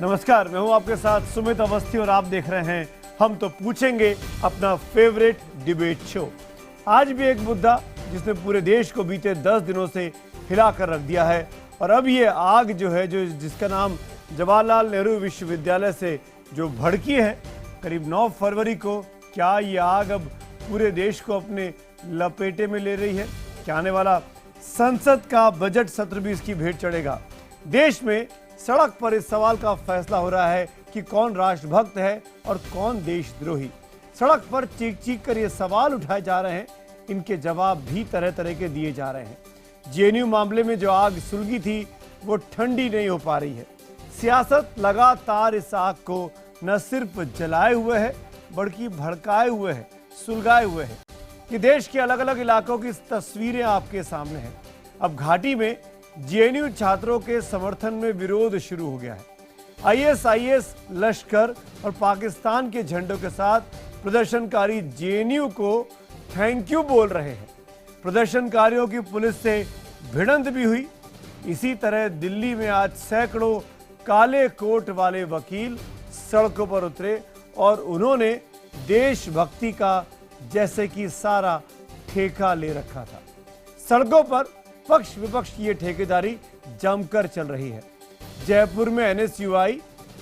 नमस्कार, मैं हूं आपके साथ सुमित अवस्थी और आप देख रहे हैं हम तो पूछेंगे, अपना फेवरेट डिबेट शो। आज भी एक मुद्दा जिसने पूरे देश को बीते 10 दिनों से हिलाकर रख दिया है और अब ये आग जो है, जिसका नाम जवाहरलाल नेहरू विश्वविद्यालय से जो भड़की है करीब 9 फरवरी को, क्या ये आग अब पूरे देश को अपने लपेटे में ले रही है? क्या आने वाला संसद का बजट सत्र भी इसकी भेंट चढ़ेगा? देश में सड़क पर इस सवाल का फैसला हो रहा है कि कौन राष्ट्रभक्त है और कौन देशद्रोही। सड़क पर चीख चीख कर ये सवाल उठाए जा रहे हैं, इनके जवाब भी तरह तरह के दिए जा रहे हैं। जेएनयू मामले में जो आग सुलगी थी वो ठंडी नहीं हो पा रही है। सियासत लगातार इस आग को न सिर्फ जलाए हुए है बल्कि भड़काए हुए है, सुलगाए हुए है। कि देश के अलग अलग इलाकों की तस्वीरें आपके सामने हैं। अब घाटी में जेएनयू छात्रों के समर्थन में विरोध शुरू हो गया है। आईएसआईएस, लश्कर और पाकिस्तान के झंडों के साथ प्रदर्शनकारी जेएनयू को थैंक यू बोल रहे हैं। प्रदर्शनकारियों की पुलिस से भिड़ंत भी हुई। इसी तरह दिल्ली में आज सैकड़ों काले कोट वाले वकील सड़कों पर उतरे और उन्होंने देशभक्ति का जैसे कि सारा ठेका ले रखा था। सड़कों पर पक्ष विपक्ष की ये ठेकेदारी जमकर चल रही है। जयपुर में एनएसयूआई,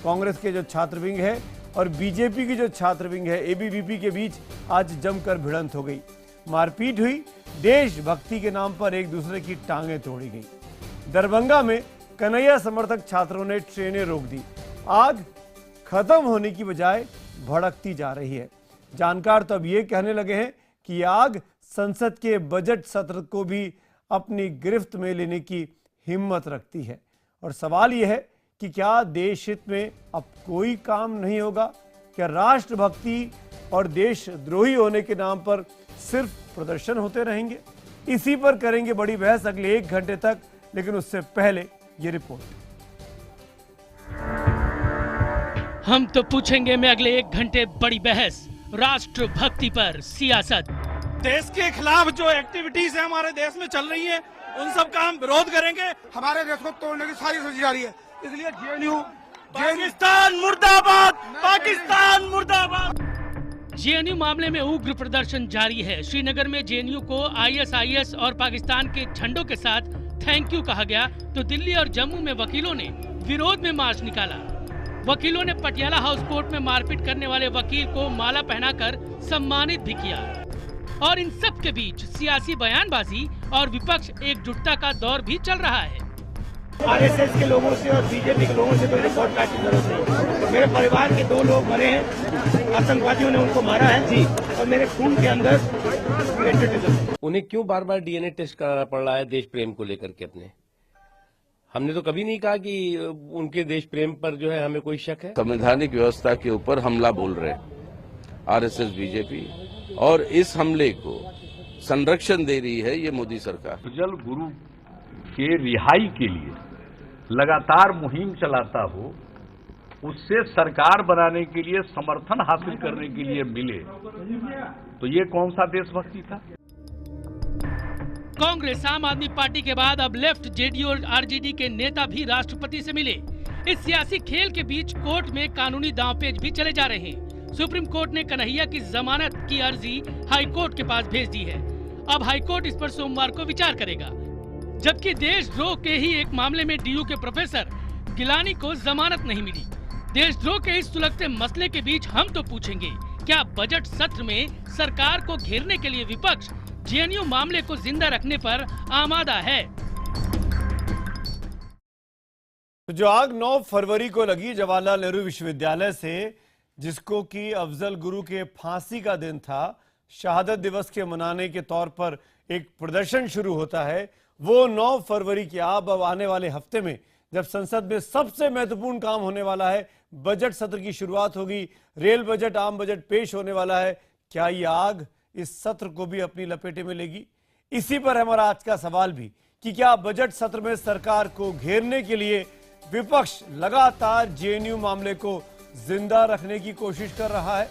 कांग्रेस के जो छात्र विंग है और बीजेपी की जो छात्र विंग है एबीवीपी के बीच आज जमकर भिड़ंत हो गई, मारपीट हुई, देशभक्ति के नाम पर एक दूसरे की टांगें तोड़ी गई। दरभंगा में कन्हैया समर्थक छात्रों ने ट्रेनें रोक दी। आग खत्म होने की बजाय भड़कती जा रही है। जानकार तो अब ये कहने लगे हैं कि यह आग संसद के बजट सत्र को भी अपनी गिरफ्त में लेने की हिम्मत रखती है। और सवाल यह है कि क्या देश हित में अब कोई काम नहीं होगा? क्या राष्ट्रभक्ति और देशद्रोही होने के नाम पर सिर्फ प्रदर्शन होते रहेंगे? इसी पर करेंगे बड़ी बहस अगले 1 घंटे तक, लेकिन उससे पहले ये रिपोर्ट। हम तो पूछेंगे में अगले 1 घंटे बड़ी बहस, राष्ट्रभक्ति पर सियासत। देश के खिलाफ जो एक्टिविटीज है हमारे देश में चल रही है, उन सब का हम विरोध करेंगे। हमारे देश को तोड़ने की सारी सोची जा रही है, इसलिए जेएनयू पाकिस्तान मुर्दाबाद, पाकिस्तान मुर्दाबाद। जेएनयू मामले में उग्र प्रदर्शन जारी है। श्रीनगर में जेएनयू को आईएसआईएस और पाकिस्तान के झंडों के साथ थैंक यू कहा गया, तो दिल्ली और जम्मू में वकीलों ने विरोध में मार्च निकाला। वकीलों ने पटियाला हाउस कोर्ट में मारपीट करने वाले वकील को माला पहनाकर सम्मानित भी किया। और इन सब के बीच सियासी बयानबाजी और विपक्ष एकजुटता का दौर भी चल रहा है। आरएसएस के लोगों से और बीजेपी के लोगों से तो रिपोर्ट कार्ड की जरूरत नहीं। मेरे परिवार के 2 लोग मरे हैं, आतंकवादियों ने उनको मारा है जी, और मेरे खून के अंदर पेट्रियटिज्म। उन्हें क्यों बार बार डीएनए टेस्ट कराना पड़ रहा है देश प्रेम को लेकर के? अपने हमने तो कभी नहीं कहा कि उनके देश प्रेम पर जो है हमें कोई शक है। संवैधानिक व्यवस्था के ऊपर हमला बोल रहे आरएसएस, बीजेपी, और इस हमले को संरक्षण दे रही है ये मोदी सरकार। अफजल गुरु के रिहाई के लिए लगातार मुहिम चलाता हो, उससे सरकार बनाने के लिए समर्थन हासिल करने के लिए मिले, तो ये कौन सा देशभक्ति था? कांग्रेस, आम आदमी पार्टी के बाद अब लेफ्ट, जेडीयू और आरजेडी के नेता भी राष्ट्रपति से मिले। इस सियासी खेल के बीच कोर्ट में कानूनी दांवपेच भी चले जा रहे हैं। सुप्रीम कोर्ट ने कन्हैया की जमानत की अर्जी हाई कोर्ट के पास भेज दी है। अब हाई कोर्ट इस पर सोमवार को विचार करेगा। जबकि देशद्रोह के ही एक मामले में डीयू के प्रोफेसर गिलानी को जमानत नहीं मिली। देशद्रोह के इस सुलगते मसले के बीच हम तो पूछेंगे, क्या बजट सत्र में सरकार को घेरने के लिए विपक्ष जेएनयू मामले को जिंदा रखने पर आमादा है? जो आग 9 फरवरी को लगी जवाहरलाल नेहरू विश्वविद्यालय से, जिसको कि अफजल गुरु के फांसी का दिन था, शहादत दिवस के मनाने के तौर पर एक प्रदर्शन शुरू होता है, वो 9 फरवरी की अब आने वाले हफ्ते में जब संसद में सबसे महत्वपूर्ण काम होने वाला है, बजट सत्र की शुरुआत होगी, रेल बजट, आम बजट पेश होने वाला है, क्या ये आग इस सत्र को भी अपनी लपेटे में लेगी? इसी पर हमारा आज का सवाल भी कि क्या बजट सत्र में सरकार को घेरने के लिए विपक्ष लगातार जेएनयू मामले को जिंदा रखने की कोशिश कर रहा है?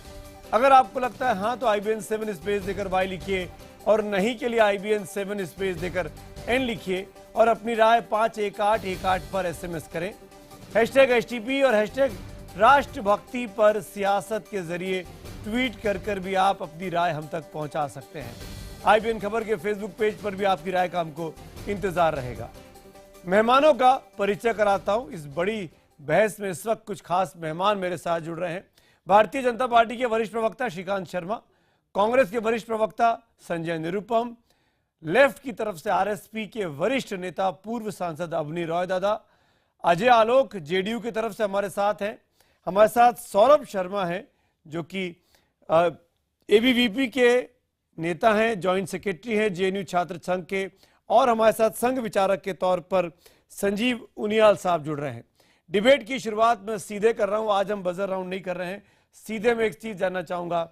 अगर आपको लगता है हाँ, तो IBN 7 स्पेस देकर Y लिखिए, और नहीं के लिए IBN 7 स्पेस देकर N लिखिए और अपनी राय 51818 पर SMS करें। #HTP और #राष्ट्रभक्ति पर सियासत के जरिए ट्वीट कर भी आप अपनी राय हम तक पहुंचा सकते हैं। IBN खबर के फेसबुक पेज पर भी आपकी राय का हमको इंतजार रहेगा। मेहमानों का परिचय कराता हूं। इस बड़ी बहस में इस वक्त कुछ खास मेहमान मेरे साथ जुड़ रहे हैं। भारतीय जनता पार्टी के वरिष्ठ प्रवक्ता श्रीकांत शर्मा, कांग्रेस के वरिष्ठ प्रवक्ता संजय निरुपम, लेफ्ट की तरफ से RSP के वरिष्ठ नेता पूर्व सांसद अवनी रॉय दादा, अजय आलोक JDU की तरफ से हमारे साथ हैं। हमारे साथ सौरभ शर्मा हैं जो कि ABVP के नेता हैं, जॉइंट सेक्रेटरी हैं JNU छात्र संघ के, और हमारे साथ संघ विचारक के तौर पर संजीव उनियाल साहब जुड़ रहे हैं। डिबेट की शुरुआत मैं सीधे कर रहा हूं। आज हम बजर राउंड नहीं कर रहे हैं। सीधे में एक चीज जानना चाहूंगा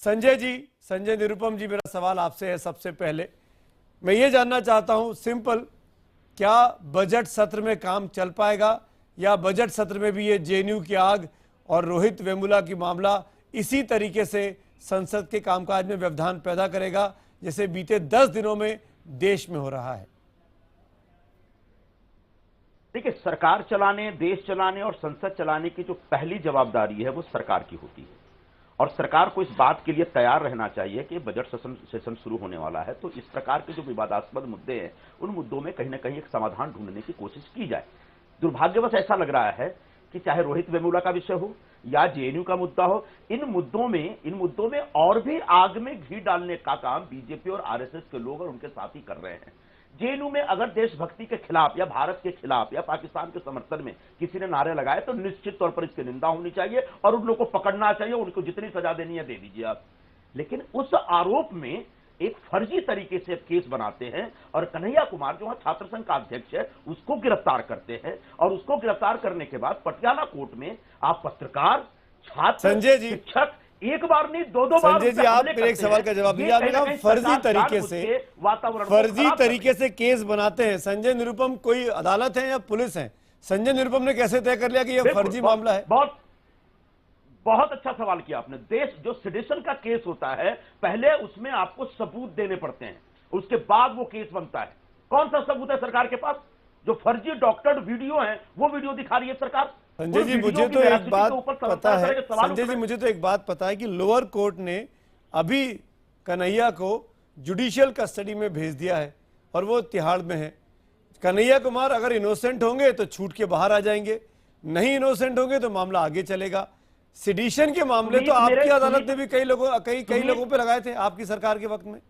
संजय जी, संजय निरुपम जी, मेरा सवाल आपसे है। सबसे पहले मैं ये जानना चाहता हूं सिंपल, क्या बजट सत्र में काम चल पाएगा या बजट सत्र में भी ये JNU की आग और रोहित वेमुला की मामला इसी तरीके से संसद के कामकाज में व्यवधान पैदा करेगा जैसे बीते 10 दिनों में देश में हो रहा है? देखिए, सरकार चलाने, देश चलाने और संसद चलाने की जो पहली जवाबदारी है वो सरकार की होती है, और सरकार को इस बात के लिए तैयार रहना चाहिए कि बजट सेशन शुरू होने वाला है तो इस प्रकार के जो विवादास्पद मुद्दे हैं उन मुद्दों में कहीं ना कहीं एक समाधान ढूंढने की कोशिश की जाए। दुर्भाग्यवश ऐसा लग रहा है कि चाहे रोहित वेमुला का विषय हो या JNU का मुद्दा हो, इन मुद्दों में और भी आग में घी डालने का काम बीजेपी और RSS के लोग और उनके साथी कर रहे हैं। JNU में अगर देशभक्ति के खिलाफ या भारत के खिलाफ या पाकिस्तान के समर्थन में किसी ने नारे लगाए तो निश्चित तौर पर इसकी निंदा होनी चाहिए और उन लोगों को पकड़ना चाहिए, उनको जितनी सजा देनी है दे दीजिए आप। लेकिन उस आरोप में एक फर्जी तरीके से केस बनाते हैं और कन्हैया कुमार जो छात्र संघ का अध्यक्ष है उसको गिरफ्तार करते हैं, और उसको गिरफ्तार करने के बाद पटियाला कोर्ट में आप पत्रकार, छात्र, संजय जी, शिक्षक एक बार नहीं दो बार संजय जी, आप मेरे एक सवाल का जवाब दीजिए। आपने कहा फर्जी तरीके से केस बनाते हैं। संजय निरुपम कोई अदालत है या पुलिस है? संजय निरुपम ने कैसे तय कर लिया कि यह फर्जी मामला है? बहुत अच्छा सवाल किया आपने। देश जो सेडिशन का केस होता है पहले उसमें आपको सबूत देने पड़ते हैं, उसके बाद वो केस बनता है। कौन सा सबूत है सरकार के पास? जो फर्जी डॉक्टर्ड वीडियो है वो वीडियो दिखा रही है सरकार। संजय जी, मुझे तो एक बात पता है, संजय जी मुझे तो एक बात पता है कि लोअर कोर्ट ने अभी कन्हैया को जुडिशियल कस्टडी में भेज दिया है और वो तिहाड़ में है। कन्हैया कुमार अगर इनोसेंट होंगे तो छूट के बाहर आ जाएंगे, नहीं इनोसेंट होंगे तो मामला आगे चलेगा। सेडिशन के मामले तो आपकी अदालत ने भी कई लोगों पे लगाए थे आपकी सरकार के वक्त में।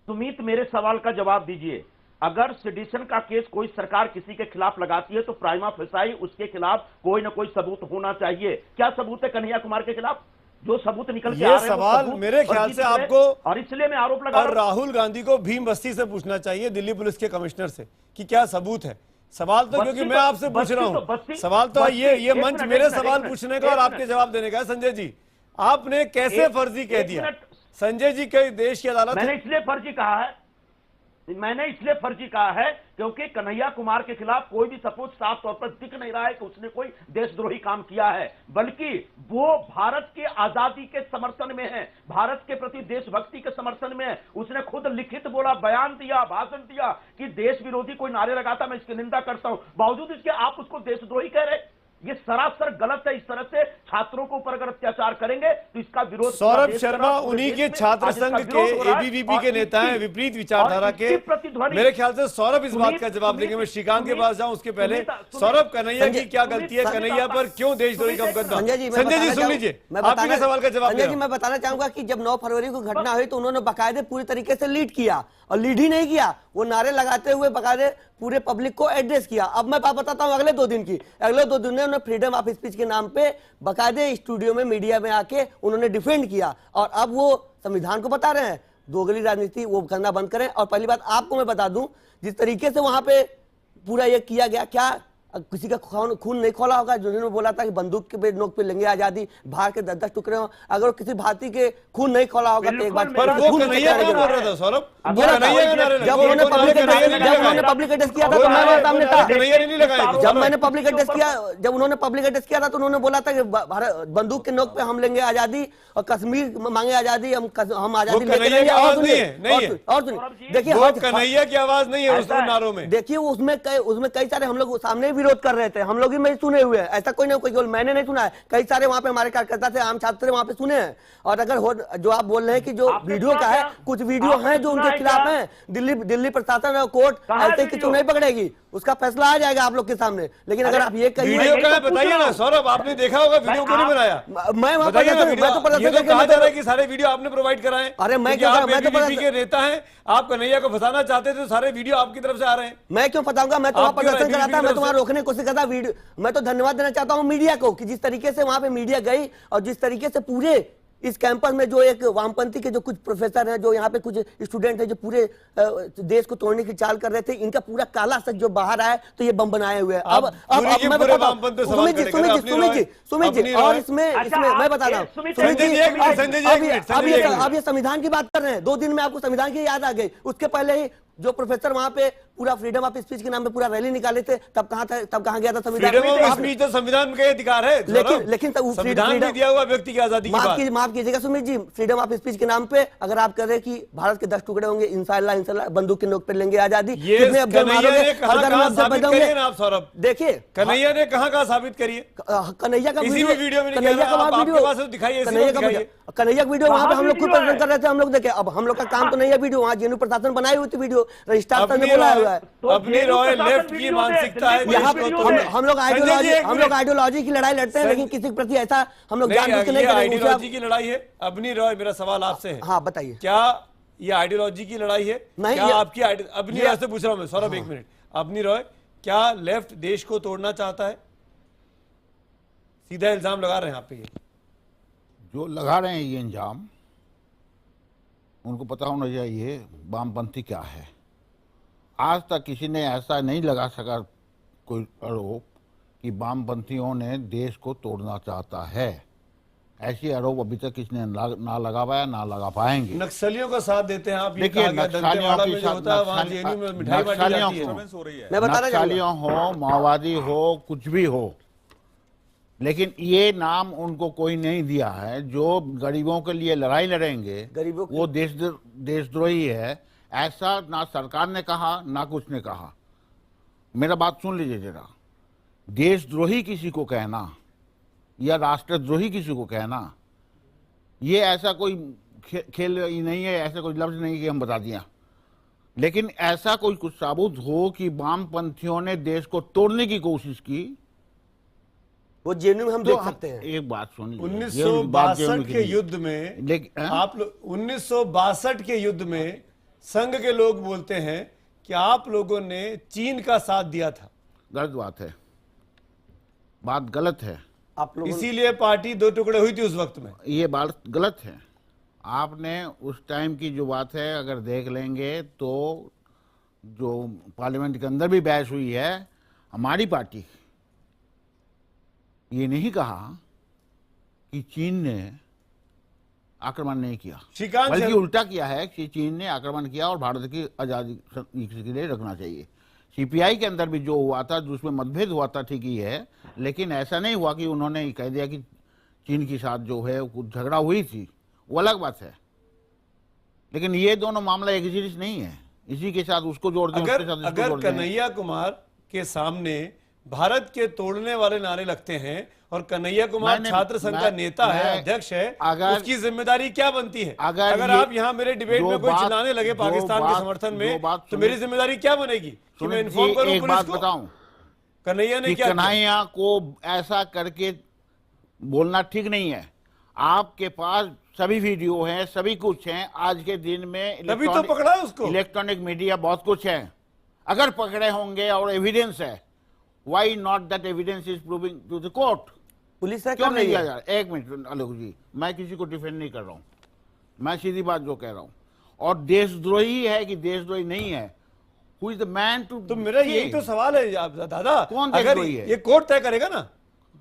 सुमित, मेरे सवाल का जवाब दीजिए। अगर सेडिशन का केस कोई सरकार किसी के खिलाफ लगाती है तो प्राइमा फेसाई उसके खिलाफ कोई ना कोई सबूत होना चाहिए। क्या सबूत है कन्हैया कुमार के खिलाफ? जो सबूत निकल के आ रहे हैं, सवाल मेरे ख्याल से आपको और इसलिए मैं आरोप लगा और राहुल गांधी को भीम बस्ती से पूछना चाहिए, दिल्ली पुलिस के कमिश्नर से, कि क्या सबूत है। सवाल तो क्योंकि मैं आपसे पूछ रहा हूं, सवाल तो ये मंच मेरे सवाल पूछने का और आपके जवाब देने का है। संजय जी, आपने कैसे फर्जी कह दिया? संजय जी, कई देश की अदालत मैंने इसलिए फर्जी कहा है क्योंकि कन्हैया कुमार के खिलाफ कोई भी सबूत साफ तौर पर दिख नहीं रहा है कि उसने कोई देशद्रोही काम किया है, बल्कि वो भारत के आजादी के समर्थन में है, भारत के प्रति देशभक्ति के समर्थन में है। उसने खुद लिखित बोला, बयान दिया, भाषण दिया कि देश विरोधी कोई नारे लगाता मैं इसकी निंदा करता हूं, बावजूद इसके आप उसको देशद्रोही कह रहे। ये सरासर गलत है। इस तरह से छात्रों के ऊपर अगर अत्याचार करेंगे तो इसका विरोध। सौरभ शर्मा उन्हीं के छात्र संघ के ABVP के नेता हैं, विपरीत विचारधारा के। मेरे ख्याल से सौरभ इस बात का जवाब देंगे। मैं श्रीकांत के पास जाऊं उसके पहले, सौरभ, कन्हैया की क्या गलती है? कन्हैया पर क्यों देशद्रोही का मुकदमा? संजय जी सुन लीजिए, आपके सवाल का जवाब। संजय जी, मैं बताना चाहूंगा कि जब 9 फरवरी को घटना हुई तो उन्होंने बाकायदे पूरी तरीके से लीड किया, और लीड ही नहीं किया, वो नारे लगाते हुए बाकायदे पूरे पब्लिक को एड्रेस किया। अब मैं बताता हूं अगले 2 दिन की। अगले 2 दिन में उन्होंने फ्रीडम ऑफ स्पीच के नाम पे बाकायदे स्टूडियो में मीडिया में आके उन्होंने डिफेंड किया, और अब वो संविधान को बता रहे हैं दोगली राजनीति वो करना बंद करें। और पहली बात आपको मैं बता दूं, जिस तरीके से वहां पे पूरा ये किया गया, क्या किसी का खून नहीं खोला होगा? जिन्होंने बोला था कि बंदूक के नोक पे लेंगे आजादी, बाहर के 10-10 टुकड़े हो, अगर किसी भारतीय के खून नहीं खोला होगा तो एक बात पर वो कन्हैया क्या बोल रहा था सौरभ? जब उन्होंने पब्लिक एड्रेस किया था तो मैं सामने था। जब मैंने पब्लिक एड्रेस किया, जब उन्होंने पब्लिक एड्रेस किया था तो उन्होंने बोला था कि बंदूक के नोक पे हम लेंगे आजादी और कश्मीर मांगे आजादी, हम आजादी लेके लेंगे। और देखिए, कन्हैया की आवाज नहीं है उस नारों में। देखिए उसमें कई सारे हम लोग सामने विरोध कर रहे थे, हम लोग भी मैं सुने हुए हैं, ऐसा कोई ना कोई, मैंने नहीं सुना है, कई सारे वहाँ पे हमारे कार्यकर्ता थे, आम छात्र वहाँ पे सुने हैं। और अगर जो आप बोल रहे हैं कि जो वीडियो का है, कुछ वीडियो हैं जो उनके खिलाफ हैं, दिल्ली प्रशासन और कोर्ट ऐसे क्यों नहीं पकड़ेगी, उसका फैसला आ जाएगा आप लोग के सामने। लेकिन अगर आप ये कहिए, वीडियो का बताइए ना सौरभ, आपने देखा होगा वीडियो क्यों नहीं बनाया? मैं वहाँ बताइए ना, मैं तो प्रदर्शन ये तो कहा जा रहा है कि सारे वीडियो आपने प्रोवाइड कराए। अरे मैं क्योंकि आप मैं तो ABVP के नेता हैं, आप कन्हैया को फंसाना चाहते थे, तो सारे वीडियो आपकी तरफ से आ रहे हैं। मैं क्यों फंसाऊंगा? मैं तो वहाँ आप क्यों प्रदर्शन कराता, ABVP मैं तो वहाँ रोकने की कोशिश करता। वीडियो मैं तो धन्यवाद देना चाहता हूँ मीडिया को कि जिस तरीके से वहाँ पे मीडिया गई और जिस तरीके से पूरे इस कैंपस में जो एक वामपंथी के जो कुछ प्रोफेसर हैं, जो यहाँ पे कुछ स्टूडेंट हैं, जो पूरे देश को तोड़ने की चाल कर रहे थे, इनका पूरा काला सच जो बाहर आया तो ये बम बनाए हुए हैं। अब मैं बताता हूँ सुमित जी, और इसमें मैं बता रहा हूँ सुमित जी, अब ये संविधान की बात कर रहे हैं, 2 दिन में आपको संविधान की याद आ गई। उसके पहले ही जो प्रोफेसर वहां पे पूरा फ्रीडम ऑफ स्पीच के नाम पे पूरा रैली निकाले थे, तब कहाँ गया था संविधान? फ्रीडम ऑफ स्पीच तो संविधान का अधिकार है, लेकिन संविधान में दिया हुआ व्यक्ति की आजादी की माफ कीजिएगा Sumit ji, freedom of speech के नाम पे अगर आप कह रहे हैं कि भारत के 10 टुकड़े होंगे, इंशाल्लाह बंदूक के नोक पे लेंगे आजादी। कितने अब सौरभ देखिए, कन्हैया ने कहाँ साबित करिए, कन्हैया का वीडियो दिखाइए, कन्हैया का वीडियो वहाँ पे हम लोग खुद प्रदर्शन कर रहे थे, हम लोग देखे। अब हम लोग का काम तो नहीं है वीडियो, वहाँ जेएनयू प्रशासन बनाई हुई थी वीडियो, रजिस्ट्रार ने बोला हुआ है। अपनी रॉय लेफ्ट की मानसिकता है, यहाँ हम लोग आइडियोलॉजी की लड़ाई लड़ते हैं, लेकिन किसी के प्रति ऐसा हम लोग जानबूझ के नहीं करेंगे। आइडियोलॉजी की लड़ाई है अपनी रॉय। मेरा सवाल आपसे है, हाँ बताइए, क्या ये आइडियोलॉजी की लड़ाई है? क्या आपकी अपनी रॉय से पूछ रहा हूं मैं सौरभ, 1 मिनट, अपनी रॉय, क्या लेफ्ट देश को तोड़ना चाहता है? सीधा इल्जाम लगा रहे हैं आप पे, जो लगा रहे हैं ये इल्जाम, उनको पता होना चाहिए वामपंथी क्या है। आज तक किसी ने ऐसा नहीं लगा सका कोई आरोप कि वामपंथियों ने देश को तोड़ना चाहता है। ऐसी आरोप अभी तक किसी ने ना लगा पाया, ना लगा पाएंगे। नक्सलियों का साथ देते हैं आप, देखिए नक्सलियों हो, माओवादी हो, कुछ भी हो, लेकिन ये नाम उनको कोई नहीं दिया है। जो गरीबों के लिए लड़ाई लड़ेंगे वो देशद्रोही है, ऐसा ना सरकार ने कहा ना कुछ ने कहा। मेरा बात सुन लीजिए जरा, देशद्रोही किसी को कहना या राष्ट्रद्रोही किसी को कहना, ये ऐसा कोई खेल नहीं है, ऐसा कोई लफ्ज नहीं कि हम बता दिया। लेकिन ऐसा कोई कुछ साबुत हो कि वामपंथियों ने देश को तोड़ने की कोशिश की, वो जेएनयू में हम देख सकते हैं। एक बात सुन, 1962 के युद्ध में आप 1962 के युद्ध में संघ के लोग बोलते हैं कि आप लोगों ने चीन का साथ दिया था। गलत बात है, बात गलत है। आप लोग इसीलिए पार्टी 2 टुकड़े हुई थी उस वक्त में। ये बात गलत है। आपने उस टाइम की जो बात है अगर देख लेंगे तो जो पार्लियामेंट के अंदर भी बहस हुई है, हमारी पार्टी ये नहीं कहा कि चीन ने आक्रमण नहीं किया, बल्कि उल्टा किया है कि चीन ने आक्रमण किया और भारत की आजादी के लिए रखना चाहिए। सीपीआई के अंदर भी जो हुआ था, जिसमें मतभेद हुआ था, ठीक ही है, लेकिन ऐसा नहीं हुआ कि उन्होंने कह दिया कि चीन के साथ जो है कुछ झगड़ा हुई थी, वो अलग बात है। लेकिन ये दोनों मामला एक चीज नहीं है, इसी के साथ उसको जोड़ दें। अगर कन्हैया कुमार के सामने भारत के तोड़ने वाले नारे लगते हैं और कन्हैया कुमार छात्र संघ का नेता है, अध्यक्ष है, उसकी जिम्मेदारी क्या बनती है? अगर आप यहाँ मेरे डिबेट में कोई चिल्लाने लगे पाकिस्तान के समर्थन में, तो मेरी जिम्मेदारी क्या बनेगी कि मैं इन्फॉर्म करूं पुलिस को? बताऊं कन्हैया ने क्या? कन्हैया को ऐसा करके बोलना ठीक नहीं है। आपके पास सभी वीडियो हैं, सभी कुछ है। आज के दिन में तभी तो पकड़ा उसको, इलेक्ट्रॉनिक मीडिया बहुत कुछ है। अगर पकड़े होंगे और एविडेंस है, why not that evidence is proving to the court? Police क्यों नहीं किया जा रहा? एक मिनट आलोक जी, मैं किसी को डिफेंड नहीं कर रहा हूं, मैं सीधी बात जो कह रहा हूं। और देशद्रोही है कि देशद्रोही नहीं है, who is the man to? तो मेरा यही तो सवाल है दादा, कौन अगर ये कोर्ट तय करेगा ना,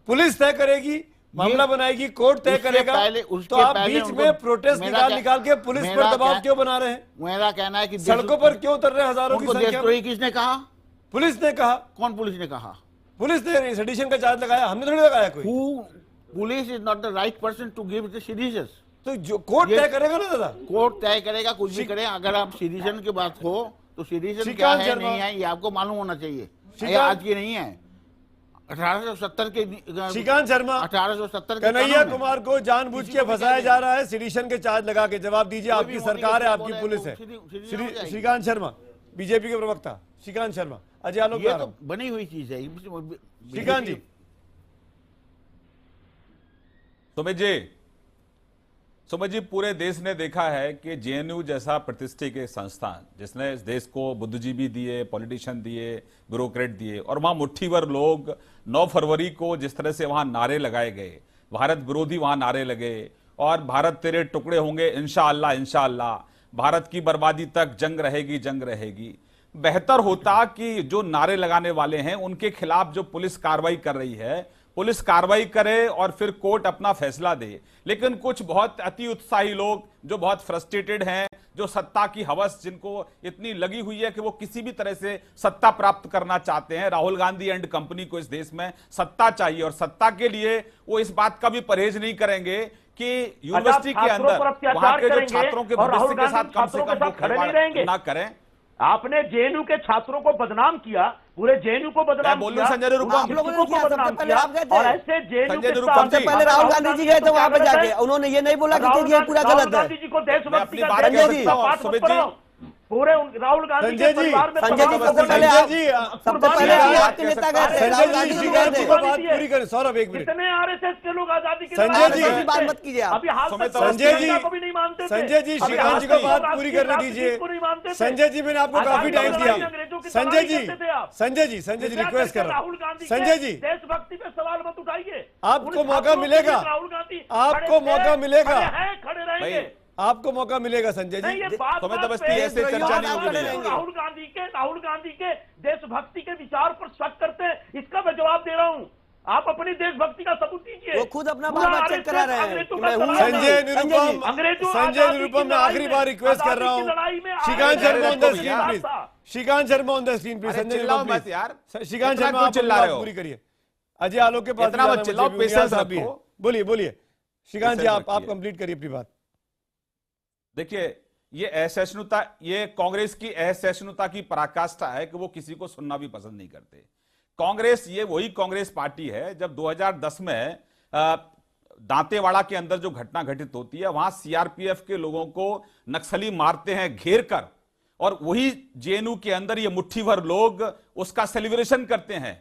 पुलिस तय करेगी, मामला बनाएगी, कोर्ट तय करेगा, तो आप बीच में प्रोटेस्ट निकाल के पुलिस पर दबाव क्यों बना रहे हैं? मेरा कहना है कि सड़कों पर क्यों उतर रहे हैं हजारों की संख्या? देशद्रोही किसने कहा? पुलिस ने कहा। कौन पुलिस ने कहा? पुलिस ने सेडिशन का चार्ज लगाया, हमने थोड़ी लगाया कोई। Police is not the right person to give the sedition. तो जो कोर्ट तय करेगा ना दादा, कोर्ट तय करेगा, कुछ भी करे। अगर आप सेडिशन की बात हो तो सेडिशन क्या है नहीं है ये आपको मालूम होना चाहिए, आज की नहीं है। 1870 के श्रीकांत शर्मा, 1870 कन्हैया कुमार को जानबूझ के फंसाया जा रहा है सिडिशन के चार्ज लगा के। जवाब दीजिए, आपकी सरकार है, आपकी पुलिस है। श्रीकांत शर्मा, बीजेपी के प्रवक्ता श्रीकांत शर्मा। अजय आलोक, ये तो बनी हुई चीज है। श्रीकांत जी। सुमित जी, पूरे देश ने देखा है कि जेएनयू जैसा प्रतिष्ठित एक संस्थान जिसने इस देश को बुद्धिजीवी दिए, पॉलिटिशियन दिए, ब्यूरोक्रेट दिए, और वहां मुट्ठीभर लोग 9 फरवरी को जिस तरह से वहां नारे लगाए गए, भारत विरोधी वहां नारे लगे, और भारत तेरे टुकड़े होंगे इंशाअल्लाह इंशाअल्लाह, भारत की बर्बादी तक जंग रहेगी जंग रहेगी। बेहतर होता कि जो नारे लगाने वाले हैं उनके खिलाफ जो पुलिस कार्रवाई कर रही है, पुलिस कार्रवाई करे और फिर कोर्ट अपना फैसला दे। लेकिन कुछ बहुत अति उत्साही लोग जो बहुत फ्रस्ट्रेटेड हैं, जो सत्ता की हवस जिनको इतनी लगी हुई है कि वो किसी भी तरह से सत्ता प्राप्त करना चाहते हैं। राहुल गांधी एंड कंपनी को इस देश में सत्ता चाहिए, और सत्ता के लिए वो इस बात का भी परहेज नहीं करेंगे कि यूनिवर्सिटी के अंदर वहां के जो छात्रों के भविष्य के साथ कम से कम खिलवाड़ ना करें। आपने जेएनयू के छात्रों को बदनाम किया, पूरे जेएनयू को बदनाम किया, संजय निरुपम को बदनाम किया, और ऐसे जेएनयू के सबसे पहले राहुल गांधी जी गए थे वहां पे जाके, उन्होंने ये नहीं बोला कि ये पूरा गलत है। गांधी जी को देशभक्ति का संजय जी, पूरे राहुल गांधी के परिवार में संजय जी सबसे पहले आपके नेता गए थे, राहुल गांधी जी गए थे। बात पूरी करें सौरभ, एक मिनट। कितने आरएसएस के लोग आजादी के संजय जी बात मत कीजिए आप। अभी हाल तक संजय को भी नहीं मानते थे। संजय जी, श्रीकांत जी को बात पूरी करने दीजिए। संजय जी, मैंने आपको काफी टाइम दिया। संजय जी रिक्वेस्ट कर रहा हूँ। संजय जी, देशभक्ति पे सवाल मत उठाइए। आपको मौका मिलेगा, आपको मौका मिलेगा, खड़े रहेंगे, आपको मौका मिलेगा संजय जी। ऐसे चर्चा नहीं होगी। राहुल गांधी के देशभक्ति के विचार पर शक करते हैं, इसका मैं जवाब दे रहा हूं। आप अपनी देशभक्ति का सबूत दीजिए। वो खुद अपना बार चेक करा रहे हैं। संजय निरुपम, मैं आखिरी बार रिक्वेस्ट कर रहा हूँ। Shrikant Sharma on the screen please. Shrikant Sharma on the screen please. Sanjay Nirupam यार, श्रीकांत शर्मा आप बात पूरी करिए। अजय आलोक के पास बोलिए। श्रीकांत जी, आप कंप्लीट करिए अपनी बात। देखिए, ये असहिष्णुता, ये कांग्रेस की असहिष्णुता की पराकाष्ठा है कि वो किसी को सुनना भी पसंद नहीं करते। कांग्रेस, ये वही कांग्रेस पार्टी है जब 2010 में दांतेवाड़ा के अंदर जो घटना घटित होती है, वहां सीआरपीएफ के लोगों को नक्सली मारते हैं घेर कर, और वही जेएनयू के अंदर ये मुट्ठीभर लोग उसका सेलिब्रेशन करते हैं।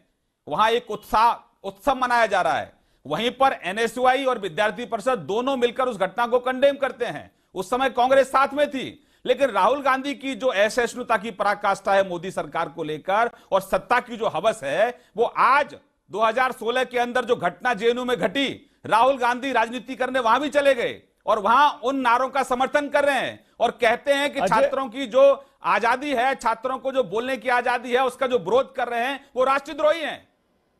वहां एक उत्सव मनाया जा रहा है। वहीं पर एनएसयूआई और विद्यार्थी परिषद दोनों मिलकर उस घटना को कंडेम करते हैं। उस समय कांग्रेस साथ में थी। लेकिन राहुल गांधी की जो असहिष्णुता की पराकाष्ठा है मोदी सरकार को लेकर, और सत्ता की जो हवस है, वो आज 2016 के अंदर जो घटना जेएनयू में घटी, राहुल गांधी राजनीति करने वहां भी चले गए और वहां उन नारों का समर्थन कर रहे हैं और कहते हैं कि छात्रों की जो आजादी है, छात्रों को जो बोलने की आजादी है, उसका जो विरोध कर रहे हैं वो राष्ट्रद्रोही हैं।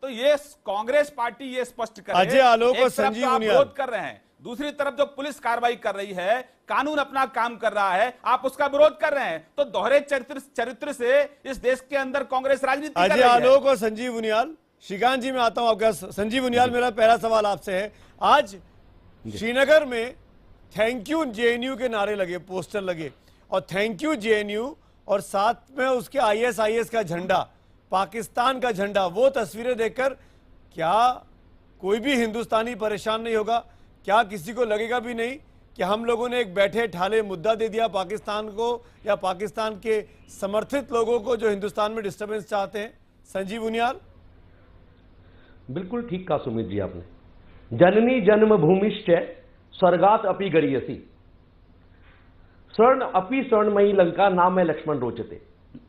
तो ये कांग्रेस पार्टी ये स्पष्ट कर अजय आलोक और संजीव मुनियाल विरोध कर रहे हैं, दूसरी तरफ जो पुलिस कार्रवाई कर रही है, कानून अपना काम कर रहा है, आप उसका विरोध कर रहे हैं। तो दोहरे चरित्र से इस देश के अंदर कांग्रेस राजनीति कर रही है। अजय आलोक और संजीव मुनियाल। श्रीकांत जी, मैं आता हूं आपका। संजीव मुनियाल, मेरा पहला सवाल आपसे है। आज श्रीनगर में थैंक यू जेएनयू के नारे लगे, पोस्टर लगे, और थैंक यू जेएनयू, और साथ में उसके आईएसआईएस का झंडा, पाकिस्तान का झंडा। वो तस्वीरें देखकर क्या कोई भी हिंदुस्तानी परेशान नहीं होगा? क्या किसी को लगेगा भी नहीं कि हम लोगों ने एक बैठे ठाले मुद्दा दे दिया पाकिस्तान को, या पाकिस्तान के समर्थित लोगों को जो हिंदुस्तान में डिस्टर्बेंस चाहते हैं? संजीव मुनियाल। बिल्कुल ठीक कहा सुमित जी आपने। जननी जन्मभूमिश्च स्वर्गात अपि गरीयसी, स्वर्ण अपि स्वर्णमयी लंका नाम है लक्ष्मण रोचते।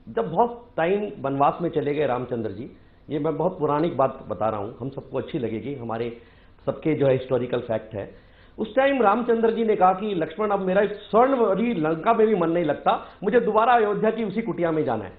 जब बहुत टाइम वनवास में चले गए रामचंद्र जी, ये मैं बहुत पुरानी बात बता रहा हूं, हम सबको अच्छी लगेगी, हमारे सबके जो है हिस्टोरिकल फैक्ट है। उस टाइम रामचंद्र जी ने कहा कि लक्ष्मण, अब मेरा स्वर्ण वाली लंका में भी मन नहीं लगता, मुझे दोबारा अयोध्या की उसी कुटिया में जाना है।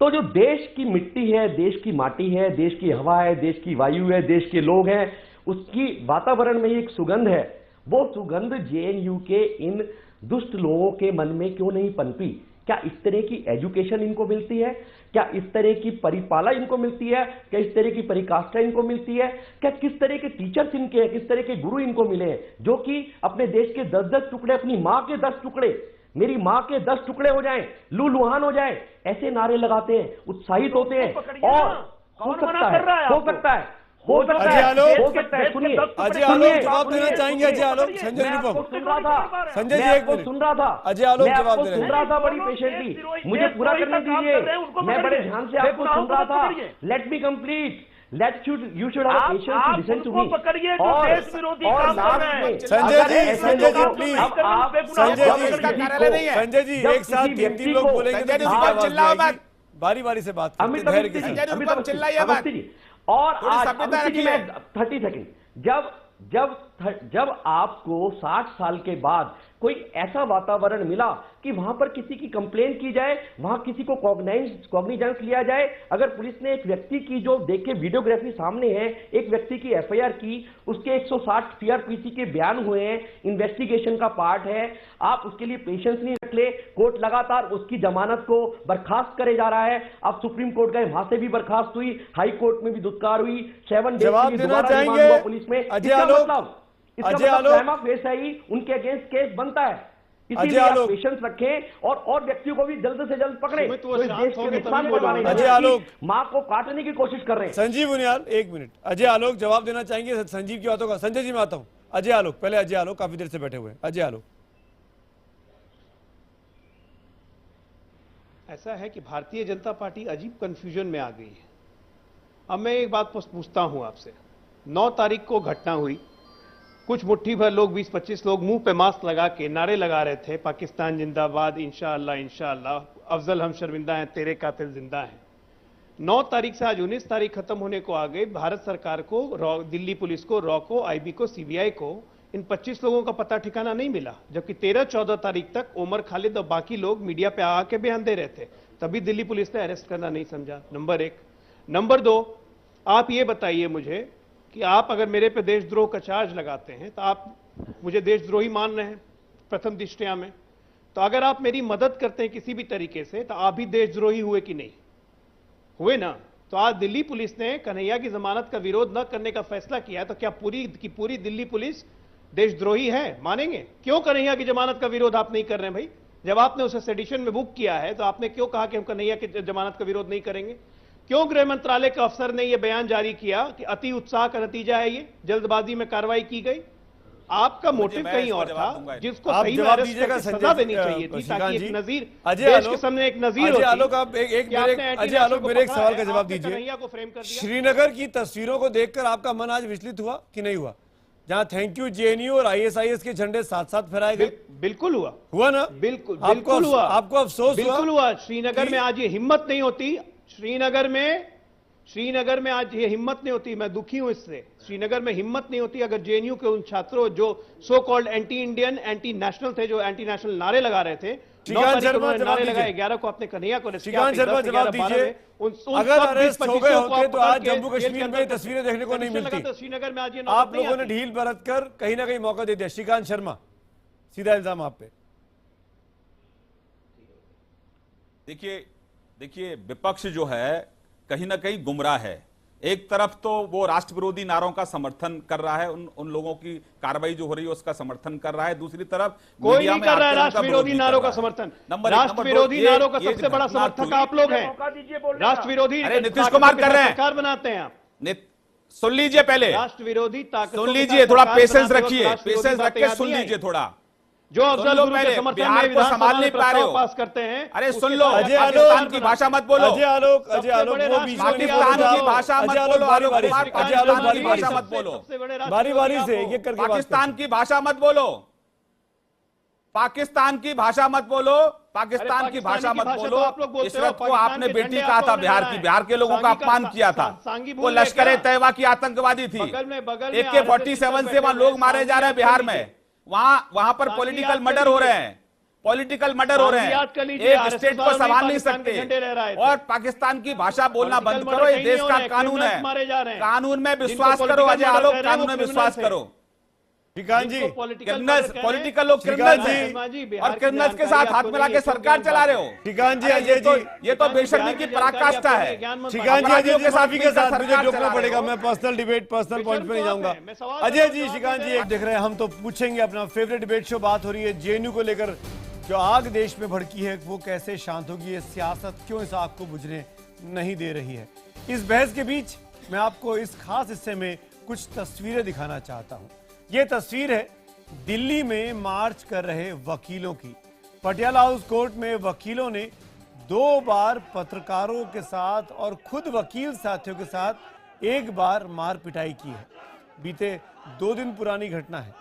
तो जो देश की मिट्टी है, देश की माटी है, देश की हवा है, देश की वायु है, देश के लोग हैं, उसकी वातावरण में एक सुगंध है। वो सुगंध जेएनयू के इन दुष्ट लोगों के मन में क्यों नहीं पनपी? क्या इस तरह की एजुकेशन इनको मिलती है? क्या इस तरह की परिपाला इनको मिलती है? क्या इस तरह की परिकाष्ठा इनको मिलती है? क्या किस तरह के टीचर्स इनके हैं, किस तरह के गुरु इनको मिले हैं, जो कि अपने देश के 10-10 टुकड़े, अपनी मां के 10 टुकड़े, मेरी मां के 10 टुकड़े हो जाएं, लूलुहान हो जाए, ऐसे नारे लगाते हैं, उत्साहित होते हैं। हो सकता है, हो सकता है, हो सकता अजय है, आलोक, हो सकता है। सुनिए, अजय आलोक जवाब देना चाहेंगे। अजय आलोक, संजय मैं आपको निरुपम, सुन रहा था, संजय जी मैं एक आपको मिनट, सुन रहा था, अजय आलोक मैं जवाब आपको दे रहे सुन हैं। रहा था बड़ी पेशेंटली, मुझे पूरा करने दीजिए, मैं बड़े ध्यान से आपको सुन रहा था। Let me complete, you should have patience to listen to me. और लास्ट में संजय जी प्लीज, संजय जी एक साथ तीन लोग बोलेंगे तो किसी की आवाज नहीं आएगी। बारी बारी से बात करते हैं, धैर्य के साथ। चिल्लाइए। और आज 30 सेकंड, जब आपको 60 साल के बाद कोई ऐसा वातावरण मिला कि वहां पर किसी की कंप्लेन की जाए, वहां किसी को कॉग्निजेंस लिया जाए, अगर पुलिस ने एक व्यक्ति की जो देखे वीडियोग्राफी सामने है, एक व्यक्ति की एफआईआर की, उसके 160 सीआरपीसी के बयान हुए हैं, इन्वेस्टिगेशन का पार्ट है, आप उसके लिए पेशेंस नहीं रख ले, कोर्ट लगातार उसकी जमानत को बर्खास्त करे जा रहा है। अब सुप्रीम कोर्ट गए, वहां से भी बर्खास्त हुई, हाई कोर्ट में भी दुत्कार हुई, 7 डेज जवाब देना चाहेंगे पुलिस में। अजय आलोक, अजय आलोक, वैसा ही उनके अगेंस्ट केस बनता है। अजय इसीलिए आप आलोक, पेशेंस रखें और व्यक्तियों को भी जल्द से जल्द पकड़े। तो इस देश के नुकसान करवाने अजय आलोक, माँ को काटने की कोशिश कर रहे हैं। संजीव उनियाल एक मिनट, अजय आलोक जवाब देना चाहेंगे संजीव की बातों का। संजय जी मैं आता हूँ, अजय आलोक पहले, अजय आलोक काफी देर से बैठे हुए हैं। अजय आलोक, ऐसा है कि भारतीय जनता पार्टी अजीब कंफ्यूजन में आ गई है। अब मैं एक बात पूछता हूं आपसे, 9 तारीख को घटना हुई, कुछ मुट्ठी भर लोग 20-25 लोग मुंह पे मास्क लगा के नारे लगा रहे थे, पाकिस्तान जिंदाबाद, इंशाअल्लाह इंशाअल्लाह, अफजल हम शर्मिंदा हैं, तेरे कातिल जिंदा हैं। 9 तारीख से आज 19 तारीख खत्म होने को आ गई। भारत सरकार को, दिल्ली पुलिस को, रॉ को, आईबी को, सीबीआई को इन 25 लोगों का पता ठिकाना नहीं मिला, जबकि 13-14 तारीख तक उमर खालिद और बाकी लोग मीडिया पे आके बयान दे रहे थे, तभी दिल्ली पुलिस ने अरेस्ट करना नहीं समझा। नंबर 1। नंबर 2, आप ये बताइए मुझे कि आप अगर मेरे पे देशद्रोह का चार्ज लगाते हैं तो आप मुझे देशद्रोही मान रहे हैं प्रथम दृष्टया में, तो अगर आप मेरी मदद करते हैं किसी भी तरीके से तो आप भी देशद्रोही हुए कि नहीं हुए ना? तो आज दिल्ली पुलिस ने कन्हैया की जमानत का विरोध न करने का फैसला किया है, तो क्या पूरी की पूरी दिल्ली पुलिस देशद्रोही है? मानेंगे? क्यों कन्हैया की जमानत का विरोध आप नहीं कर रहे हैं भाई? जब आपने उसे सेडिशन में बुक किया है तो आपने क्यों कहा कि हम कन्हैया की जमानत का विरोध नहीं करेंगे? क्यों गृह मंत्रालय के अफसर ने यह बयान जारी किया कि अति उत्साह का नतीजा है, ये जल्दबाजी में कार्रवाई की गई? आपका मोटिव कहीं और था, जिसको सही में अरेस्ट करके सजा देनी चाहिए थी, ताकि एक नजीर देश के सामने एक नजीर होती। अजय आलोक, आप अजय आलोक मेरे एक सवाल का जवाब दीजिए। श्रीनगर की तस्वीरों को देखकर आपका मन आज विचलित हुआ कि नहीं हुआ, जहां थैंक यू जेएनयू और आईएसआईएस के झंडे साथ साथ फहराए गए? बिल्कुल हुआ ना? बिल्कुल हुआ। आपको अफसोस बिल्कुल हुआ। श्रीनगर में आज ये हिम्मत नहीं होती, श्रीनगर में आज ये हिम्मत नहीं होती, मैं दुखी हूं इससे। श्रीनगर में हिम्मत नहीं होती अगर जेएनयू के उन छात्रों जो so called anti Indian, anti national थे, जो एंटी नेशनल नारे लगा रहे थे, 9 तारीख को नारे लगाए, 11 को अपने कन्हैया को जवाब दीजिए। अगर अरेस्ट हो गए होते तो आज जम्मू कश्मीर में तस्वीरें देखने को नहीं मिलती। श्रीनगर में आज आप लोगों ने ढील बरतकर कहीं ना कहीं मौका दे दिया। श्रीकांत शर्मा, सीधा इल्जाम आप पे। देखिए विपक्ष जो है कहीं ना कहीं गुमराह है। एक तरफ तो वो राष्ट्र विरोधी नारों का समर्थन कर रहा है, उन लोगों की कार्रवाई जो हो रही है उसका समर्थन कर रहा है, दूसरी तरफ कोई नहीं कर रहा है राष्ट्र विरोधी नारों का समर्थन। राष्ट्र विरोधी नारों का सबसे बड़ा समर्थक आप लोग हैं। राष्ट्र विरोधी नीतीश कुमार कर रहे हैं, सरकार बनाते हैं आप। सुन लीजिए पहले, राष्ट्र विरोधी ताकत, सुन लीजिए, थोड़ा पेशेंस रखिए, पेशेंस रख के सुन लीजिए थोड़ा। जो अफजल गुरु के समर्थन में को संभाल नहीं पा रहे हो, पास करते हैं। अरे सुन लो, पाकिस्तान की भाषा मत बोलो। अजय आलोक, वो पाकिस्तान की भाषा मत बोलो, भाषा मत बोलो, बारी बारी से एक करके। पाकिस्तान की भाषा मत बोलो, पाकिस्तान की भाषा मत बोलो, पाकिस्तान की भाषा मत बोलो। इशरत को आपने बेटी कहा था बिहार की, बिहार के लोगों का अपमान किया था। वो लश्कर तैयबा की आतंकवादी थी। AK-47 से वहां लोग मारे जा रहे हैं बिहार में, वहां पर पॉलिटिकल मर्डर हो रहे हैं, पॉलिटिकल मर्डर हो रहे हैं। एक स्टेट को संभाल नहीं सकते और पाकिस्तान की भाषा बोलना बंद करो। ये देश का कानून है, कानून में विश्वास करो अजय आलोक, कानून में विश्वास करो। श्रीकांत जी, पॉलिटिकल लोग क्रिमिनल जी और क्रिमिनल्स के साथ हाथ मिला के सरकार चला रहे हो। श्रीकांत जी, अजय जी, ये तो बेशर्मी की पराकाष्ठा है। श्रीकांत जी, अजय जी साफी के साथ मुझे रोकना पड़ेगा, मैं पर्सनल डिबेट, पर्सनल पॉइंट पे नहीं जाऊंगा। अजय जी, श्रीकांत जी देख रहे हैं, हम तो पूछेंगे अपना फेवरेट डिबेट शो। बात हो रही है जेएनयू को लेकर, जो आग देश में भड़की है वो कैसे शांत होगी, ये सियासत क्यों इस आग को बुझने नहीं दे रही है। इस बहस के बीच मैं आपको इस खास हिस्से में कुछ तस्वीरें दिखाना चाहता हूं। यह तस्वीर है दिल्ली में मार्च कर रहे वकीलों की। पटियाला हाउस कोर्ट में वकीलों ने 2 बार पत्रकारों के साथ और खुद वकील साथियों के साथ एक बार मार पिटाई की है। बीते 2 दिन पुरानी घटना है।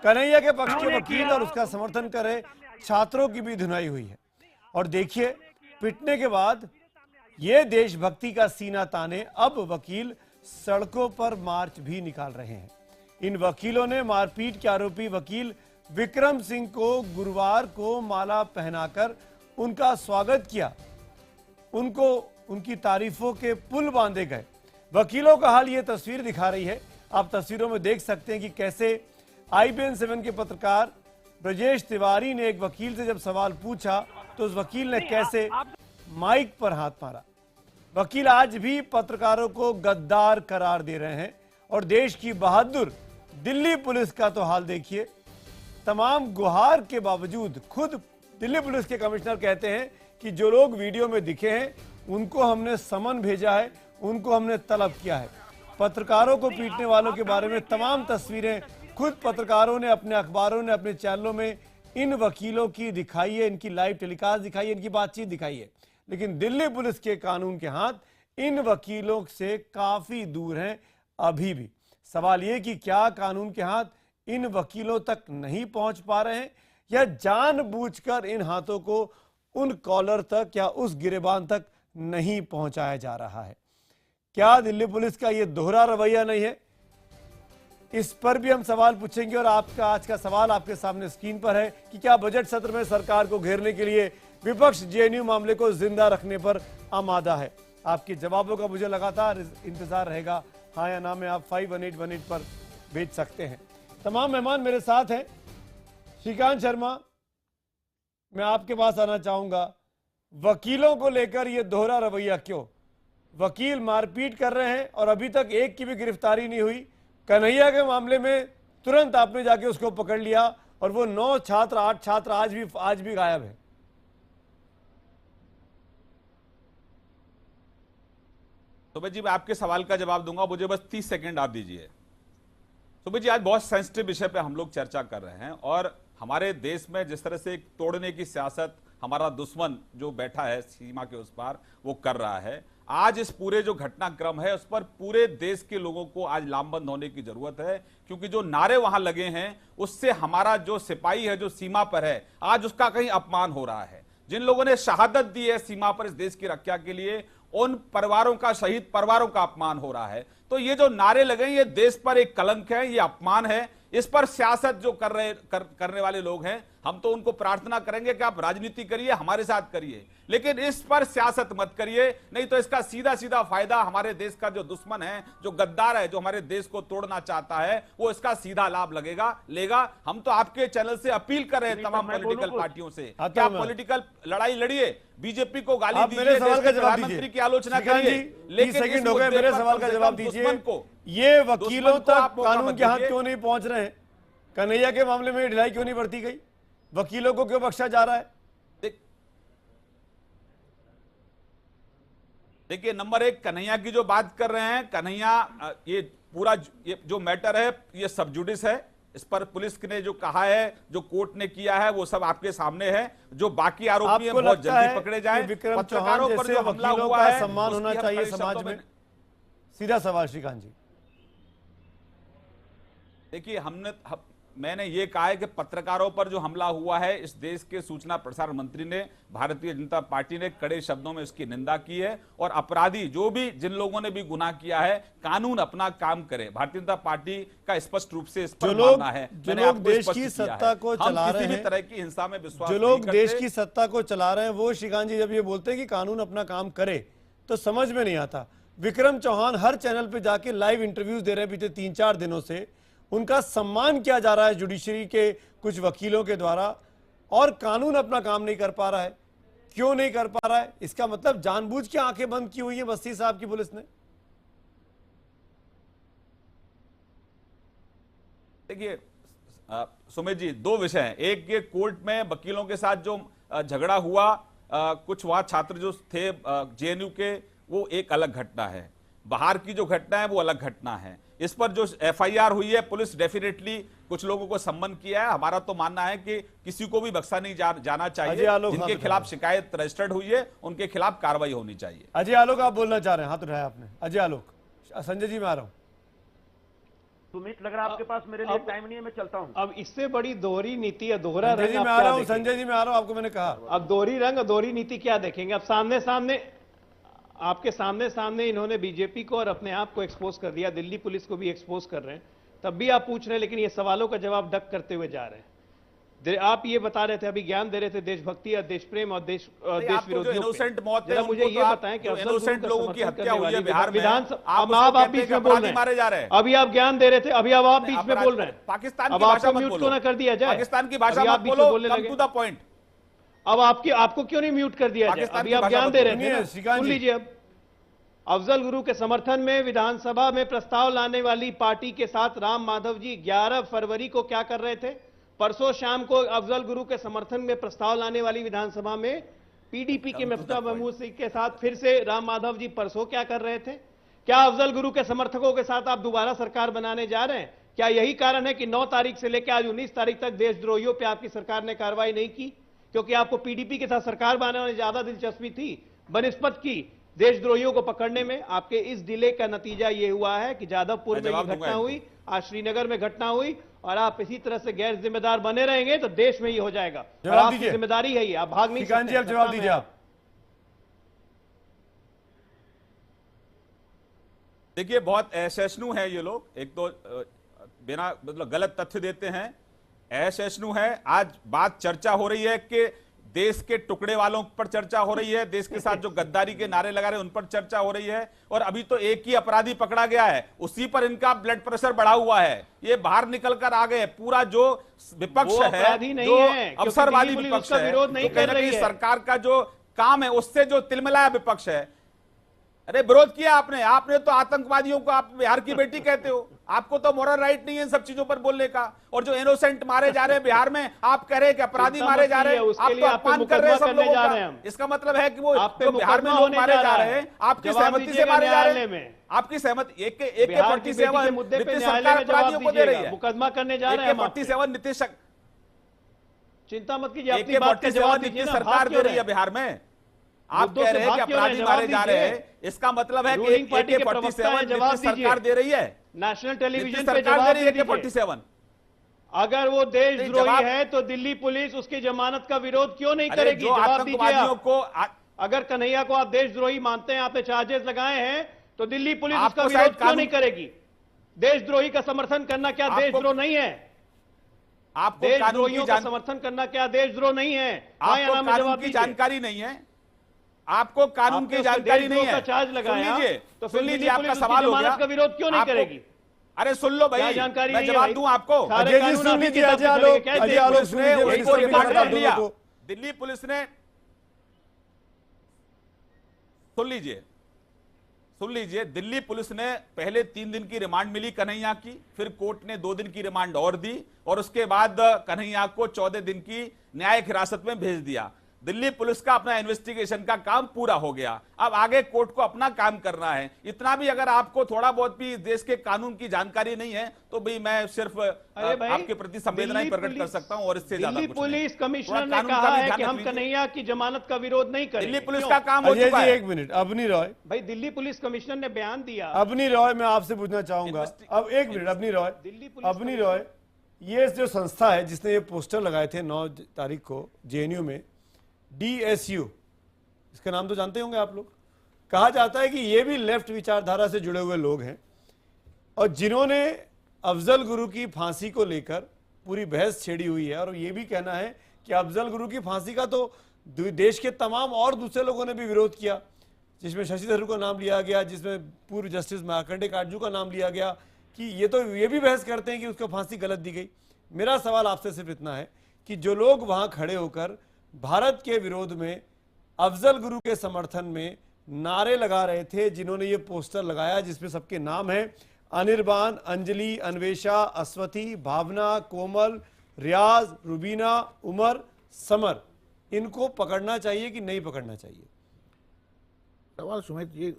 कन्हैया के पक्ष के वकील और उसका समर्थन कर रहे छात्रों की भी धुनाई हुई है। और देखिए, पिटने के बाद ये देशभक्ति का सीना ताने अब वकील सड़कों पर मार्च भी निकाल रहे हैं। इन वकीलों ने मारपीट के आरोपी वकील विक्रम सिंह को गुरुवार को माला पहनाकर उनका स्वागत किया। उनको उनकी तारीफों के पुल बांधे गए। वकीलों का हाल ये तस्वीर दिखा रही है। आप तस्वीरों में देख सकते हैं कि कैसे IBN 7 के पत्रकार ब्रजेश तिवारी ने एक वकील से जब सवाल पूछा तो उस वकील ने कैसे माइक पर हाथ मारा। वकील आज भी पत्रकारों को गद्दार करार दे रहे हैं। और देश की बहादुर दिल्ली पुलिस का तो हाल देखिए। तमाम गुहार के बावजूद खुद दिल्ली पुलिस के कमिश्नर कहते हैं कि जो लोग वीडियो में दिखे हैं उनको हमने समन भेजा है, उनको हमने तलब किया है। पत्रकारों को पीटने वालों के बारे में तमाम तस्वीरें खुद पत्रकारों ने अपने अखबारों ने अपने चैनलों में इन वकीलों की दिखाई है, इनकी लाइव टेलीकास्ट दिखाई है, इनकी बातचीत दिखाई है। लेकिन दिल्ली पुलिस के कानून के हाथ इन वकीलों से काफी दूर हैं अभी भी। सवाल ये कि क्या कानून के हाथ इन वकीलों तक नहीं पहुंच पा रहे हैं या जानबूझकर इन हाथों को उन कॉलर तक या उस गिरेबान तक नहीं पहुंचाया जा रहा है। क्या दिल्ली पुलिस का ये दोहरा रवैया नहीं है? इस पर भी हम सवाल पूछेंगे। और आपका आज का सवाल आपके सामने स्क्रीन पर है कि क्या बजट सत्र में सरकार को घेरने के लिए विपक्ष JNU मामले को जिंदा रखने पर आमादा है? आपके जवाबों का मुझे लगातार इंतजार रहेगा। हाँ या ना में आप 51818 पर भेज सकते हैं। तमाम मेहमान मेरे साथ हैं। श्रीकांत शर्मा, मैं आपके पास आना चाहूंगा। वकीलों को लेकर यह दोहरा रवैया क्यों? वकील मारपीट कर रहे हैं और अभी तक एक की भी गिरफ्तारी नहीं हुई। कन्हैया के मामले में तुरंत आपने जाके उसको पकड़ लिया और वो 9 छात्र 8 छात्र आज भी गायब है। सुमित जी, मैं आपके सवाल का जवाब दूंगा, मुझे बस 30 सेकंड आप दीजिए। सुमित जी, आज बहुत सेंसिटिव विषय पे हम लोग चर्चा कर रहे हैं और हमारे देश में जिस तरह से तोड़ने की सियासत हमारा दुश्मन जो बैठा है सीमा के उस पार वो कर रहा है, आज इस पूरे जो घटनाक्रम है उस पर पूरे देश के लोगों को आज लामबंद होने की जरूरत है। क्योंकि जो नारे वहां लगे हैं उससे हमारा जो सिपाही है जो सीमा पर है आज उसका कहीं अपमान हो रहा है। जिन लोगों ने शहादत दी है सीमा पर इस देश की रक्षा के लिए, उन परिवारों का, शहीद परिवारों का अपमान हो रहा है। तो ये जो नारे लगे ये देश पर एक कलंक है, ये अपमान है। इस पर सियासत जो करने वाले लोग हैं, हम तो उनको प्रार्थना करेंगे कि आप राजनीति करिए, हमारे साथ करिए, लेकिन इस पर सियासत मत करिए, नहीं तो इसका सीधा सीधा फायदा हमारे देश का जो दुश्मन है, जो गद्दार है, जो हमारे देश को तोड़ना चाहता है, वो इसका सीधा लाभ लेगा। हम तो आपके चैनल से अपील कर रहे हैं तमाम पॉलिटिकल पार्टियों से कि आप पॉलिटिकल लड़ाई लड़िए, बीजेपी को गाली दीजिए, प्रधानमंत्री की आलोचना करिए, लेकिन मेरे सवाल का जवाब दीजिए। ये वकीलों तक कानून के हाथ क्यों नहीं पहुंच रहे हैं? कन्हैया के मामले में ढिलाई क्यों नहीं बरती गई? वकीलों को क्यों बख्शा जा रहा है? देखिए, नंबर 1 कन्हैया की जो बात कर रहे हैं, कन्हैया ये पूरा ये जो मैटर है ये सब जुडिस है। इस पर पुलिस ने जो कहा है, जो कोर्ट ने किया है, वो सब आपके सामने है। जो बाकी आरोपी हैं बहुत जल्दी पकड़े जाए। पत्रकारों पर जो हमला हुआ है सम्मान होना चाहिए समाज में। सीधा सवाल श्रीकांत जी। देखिए, मैंने ये कहा है कि पत्रकारों पर जो हमला हुआ है, इस देश के सूचना प्रसारण मंत्री ने, भारतीय जनता पार्टी ने कड़े शब्दों में उसकी निंदा की है। और अपराधी जो भी, जिन लोगों ने भी गुनाह किया है, कानून अपना काम करे। भारतीय जनता पार्टी का स्पष्ट रूप से इस पर मानना है। जो लोग देश की सत्ता को चला रहे हैं, किसी भी तरह की हिंसा में विश्वास जो लोग देश की सत्ता को चला रहे हैं, वो श्रीकांत जी जब ये बोलते हैं कि कानून अपना काम करे तो समझ में नहीं आता। विक्रम चौहान हर चैनल पे जाके लाइव इंटरव्यूज दे रहे हैं बीते 3-4 दिनों से। उनका सम्मान किया जा रहा है जुडिशरी के कुछ वकीलों के द्वारा, और कानून अपना काम नहीं कर पा रहा है। क्यों नहीं कर पा रहा है? इसका मतलब जानबूझ के आंखें बंद की हुई है मस्ती साहब की पुलिस ने। देखिए सुमित जी, 2 विषय हैं। एक, ये कोर्ट में वकीलों के साथ जो झगड़ा हुआ, कुछ वहां छात्र जो थे JNU के, वो एक अलग घटना है। बाहर की जो घटना है वो अलग घटना है। इस पर जो एफआईआर हुई है, पुलिस डेफिनेटली कुछ लोगों को सम्मन किया है। हमारा तो मानना है कि किसी को भी बख्शा नहीं जाना चाहिए। जिनके खिलाफ शिकायत रजिस्टर्ड हुई है उनके खिलाफ कार्रवाई होनी चाहिए। अजय आलोक आप बोलना चाह रहे हैं, हाथ उठाया आपने। अजय आलोक। संजय जी मैं आ रहा हूं। सुमित, लग रहा है आपके पास मेरे लिए टाइम नहीं है, मैं चलता हूं। अब इससे बड़ी दोहरी नीति या दोहरा रंग संजय जी मैं आ रहा हूं। संजय जी मैं आ रहा हूं, आपको मैंने कहा। अब दोहरी रंग और दोहरी नीति क्या देखेंगे? अब सामने सामने आपके सामने इन्होंने बीजेपी को और अपने आप को एक्सपोज कर दिया, दिल्ली पुलिस को भी एक्सपोज कर रहे हैं, तब भी आप पूछ रहे हैं, लेकिन ये सवालों का जवाब डक करते हुए जा रहे हैं। आप ये बता रहे थे, अभी ज्ञान दे रहे थे देशभक्ति और देश प्रेम और देश विरोधियों इनोसेंट मौत है, मुझे ये बताएं कि इनोसेंट लोगों की हत्या हुई है बिहार में, आप बीच में बोल रहे हैं, मारे जा रहे हैं। अभी आप ज्ञान दे रहे थे, अभी अब आप बीच में बोल रहे हैं। पाकिस्तान की भाषा मत बोलो, ना कर दिया जाए, पाकिस्तान की भाषा मत बोलो, कम टू द पॉइंट। अब आपको क्यों नहीं म्यूट कर दिया जाए? अभी आप ज्ञान दे रहे थे, सुन लीजिए। अब अफजल गुरु के समर्थन में विधानसभा में प्रस्ताव लाने वाली पार्टी के साथ राम माधव जी 11 फरवरी को क्या कर रहे थे? परसों शाम को अफजल गुरु के समर्थन में प्रस्ताव लाने वाली विधानसभा में पीडीपी के मफ्ता महमूद सिंह के साथ फिर से राम माधव जी परसों क्या कर रहे थे? क्या अफजल गुरु के समर्थकों के साथ आप दोबारा सरकार बनाने जा रहे हैं? क्या यही कारण है कि 9 तारीख से लेकर आज 19 तारीख तक देशद्रोहियों पे आपकी सरकार ने कार्रवाई नहीं की? क्योंकि आपको पीडीपी के साथ सरकार बनाने में ज्यादा दिलचस्पी थी बनिस्बत की देशद्रोहियों को पकड़ने में। आपके इस डिले का नतीजा यह हुआ है कि जादवपुर में ये घटना हुई, आज श्रीनगर में घटना हुई, और आप इसी तरह से गैर जिम्मेदार बने रहेंगे तो देश में ही हो जाएगा। और आपकी जिम्मेदारी है ये, आप भाग नहीं सकते। जी आप जवाब दीजिए। आप देखिए, बहुत असहिष्णु है ये लोग। एक तो बिना मतलब गलत तथ्य देते हैं, असहिष्णु है। आज बात चर्चा हो रही है कि देश के टुकड़े वालों पर चर्चा हो रही है, देश के साथ जो गद्दारी के नारे लगा रहे हैं उन पर चर्चा हो रही है, और अभी तो एक ही अपराधी पकड़ा गया है, उसी पर इनका ब्लड प्रेशर बढ़ा हुआ है। ये बाहर निकल कर आ गए। पूरा जो विपक्ष है, जो अवसरवादी विपक्ष है, सरकार का जो काम है उससे जो तिलमिलाया विपक्ष है, अरे विरोध किया आपने तो आतंकवादियों को आप बिहार की बेटी कहते हो। आपको तो मोरल राइट नहीं है इन सब चीजों पर बोलने का। और जो इनोसेंट मारे जा रहे हैं बिहार में, आप कह रहे हैं कि अपराधी मारे जा रहे हैं, आप तो अपमान कर रहे हैं सब लोगों का। इसका मतलब है कि वो जो बिहार में लोग मारे जा रहे हैं आपकी सहमति से मारे जा रहे हैं। आपकी सहमति AK-47 नीतीश सरकार अपराधियों को दे रही है, मुकदमा करने जा रहे हैं। AK-47 नीतीश, चिंता मत कीजिए, अपनी बात का जवाब नीतीश सरकार दे रही है बिहार में। आप कह रहे हैं कि अपराधी मारे जा रहे हैं, इसका मतलब है कि AK-47 नीतीश सरकार दे रही है, नेशनल टेलीविजन पे सरकार दे रही है AK-47। अगर वो देशद्रोही है तो दिल्ली पुलिस उसकी जमानत का विरोध क्यों नहीं करेगी? जवाब दीजिए को। अगर कन्हैया को आप देशद्रोही मानते हैं, आपने चार्जेस लगाए हैं, तो दिल्ली पुलिस उसका विरोध क्यों नहीं करेगी? देशद्रोही का समर्थन करना क्या देशद्रोह नहीं है? आपको देशद्रोहियों का समर्थन करना क्या देशद्रोह नहीं है? आपको कानून की जानकारी नहीं है, आपको कानून की जानकारी नहीं है। चार्ज लगाया तो सुन लीजिए, आपका सवाल हो गया, का विरोध क्यों नहीं करेगी? अरे सुन लो भाई, जानकारी मैं जवाब दूं आपको। अजय जी सुन लीजिए, अजय आलोक ने उसको रिमांड कर लिया। दिल्ली पुलिस ने, सुन लीजिए, दिल्ली पुलिस ने पहले 3 दिन की रिमांड मिली कन्हैया की, फिर कोर्ट ने 2 दिन की रिमांड और दी, और उसके बाद कन्हैया को 14 दिन की न्यायिक हिरासत में भेज दिया। दिल्ली पुलिस का अपना इन्वेस्टिगेशन का काम पूरा हो गया। अब आगे कोर्ट को अपना काम करना है। इतना भी अगर आपको थोड़ा बहुत भी देश के कानून की जानकारी नहीं है तो भाई मैं सिर्फ आपके प्रति संवेदनाएं प्रकट कर सकता हूं, और इससे ज्यादा दिल्ली पुलिस कमिश्नर ने कहा है कि हम कन्हैया की जमानत का विरोध नहीं करेंगे। दिल्ली पुलिस का काम हो चुका है। एक मिनट, अबनी रॉय भाई, दिल्ली पुलिस कमिश्नर ने बयान दिया। अबनी रॉय, मैं आपसे पूछना चाहूंगा अब, एक मिनट अबनी रॉय, ये जो संस्था है जिसने ये पोस्टर लगाए थे 9 तारीख को JNU में, DSU, इसका नाम तो जानते होंगे आप लोग। कहा जाता है कि ये भी लेफ्ट विचारधारा से जुड़े हुए लोग हैं, और जिन्होंने अफजल गुरु की फांसी को लेकर पूरी बहस छेड़ी हुई है। और ये भी कहना है कि अफजल गुरु की फांसी का तो देश के तमाम और दूसरे लोगों ने भी विरोध किया, जिसमें शशि थरूर का नाम लिया गया, जिसमें पूर्व जस्टिस मार्कंडे काटजू का नाम लिया गया, कि ये भी बहस करते हैं कि उसको फांसी गलत दी गई। मेरा सवाल आपसे सिर्फ इतना है कि जो लोग वहां खड़े होकर भारत के विरोध में, अफजल गुरु के समर्थन में नारे लगा रहे थे, जिन्होंने ये पोस्टर लगाया जिसमें सबके नाम हैं, अनिर्बान, अंजलि, अन्वेषा, अस्वथी, भावना, कोमल, रियाज, रुबीना, उमर, समर, इनको पकड़ना चाहिए कि नहीं पकड़ना चाहिए? सवाल सुमित जी,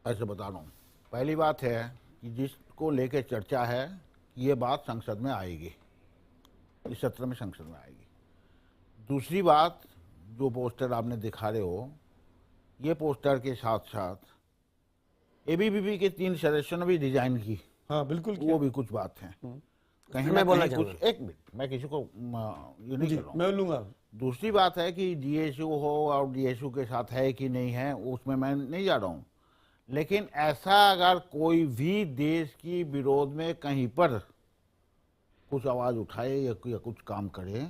ऐसे बता रहा हूँ। पहली बात है कि जिसको लेके चर्चा है ये बात संसद में आएगी, इस सत्र में संसद में आएगी। दूसरी बात, जो पोस्टर आपने दिखा रहे हो, ये पोस्टर के साथ साथ एबीवीपी के 3 सदस्यों ने भी डिजाइन की। हाँ बिल्कुल, वो भी कुछ बात है कहीं ना कहीं कुछ। एक मिनट, मैं किसी को ये नहीं कर रहा हूं। मैं लूंगा। दूसरी बात है कि डीएसयू हो और डीएसयू के साथ है कि नहीं है, उसमें मैं नहीं जा रहा हूं, लेकिन ऐसा अगर कोई भी देश की विरोध में कहीं पर कुछ आवाज उठाए या कुछ काम करे,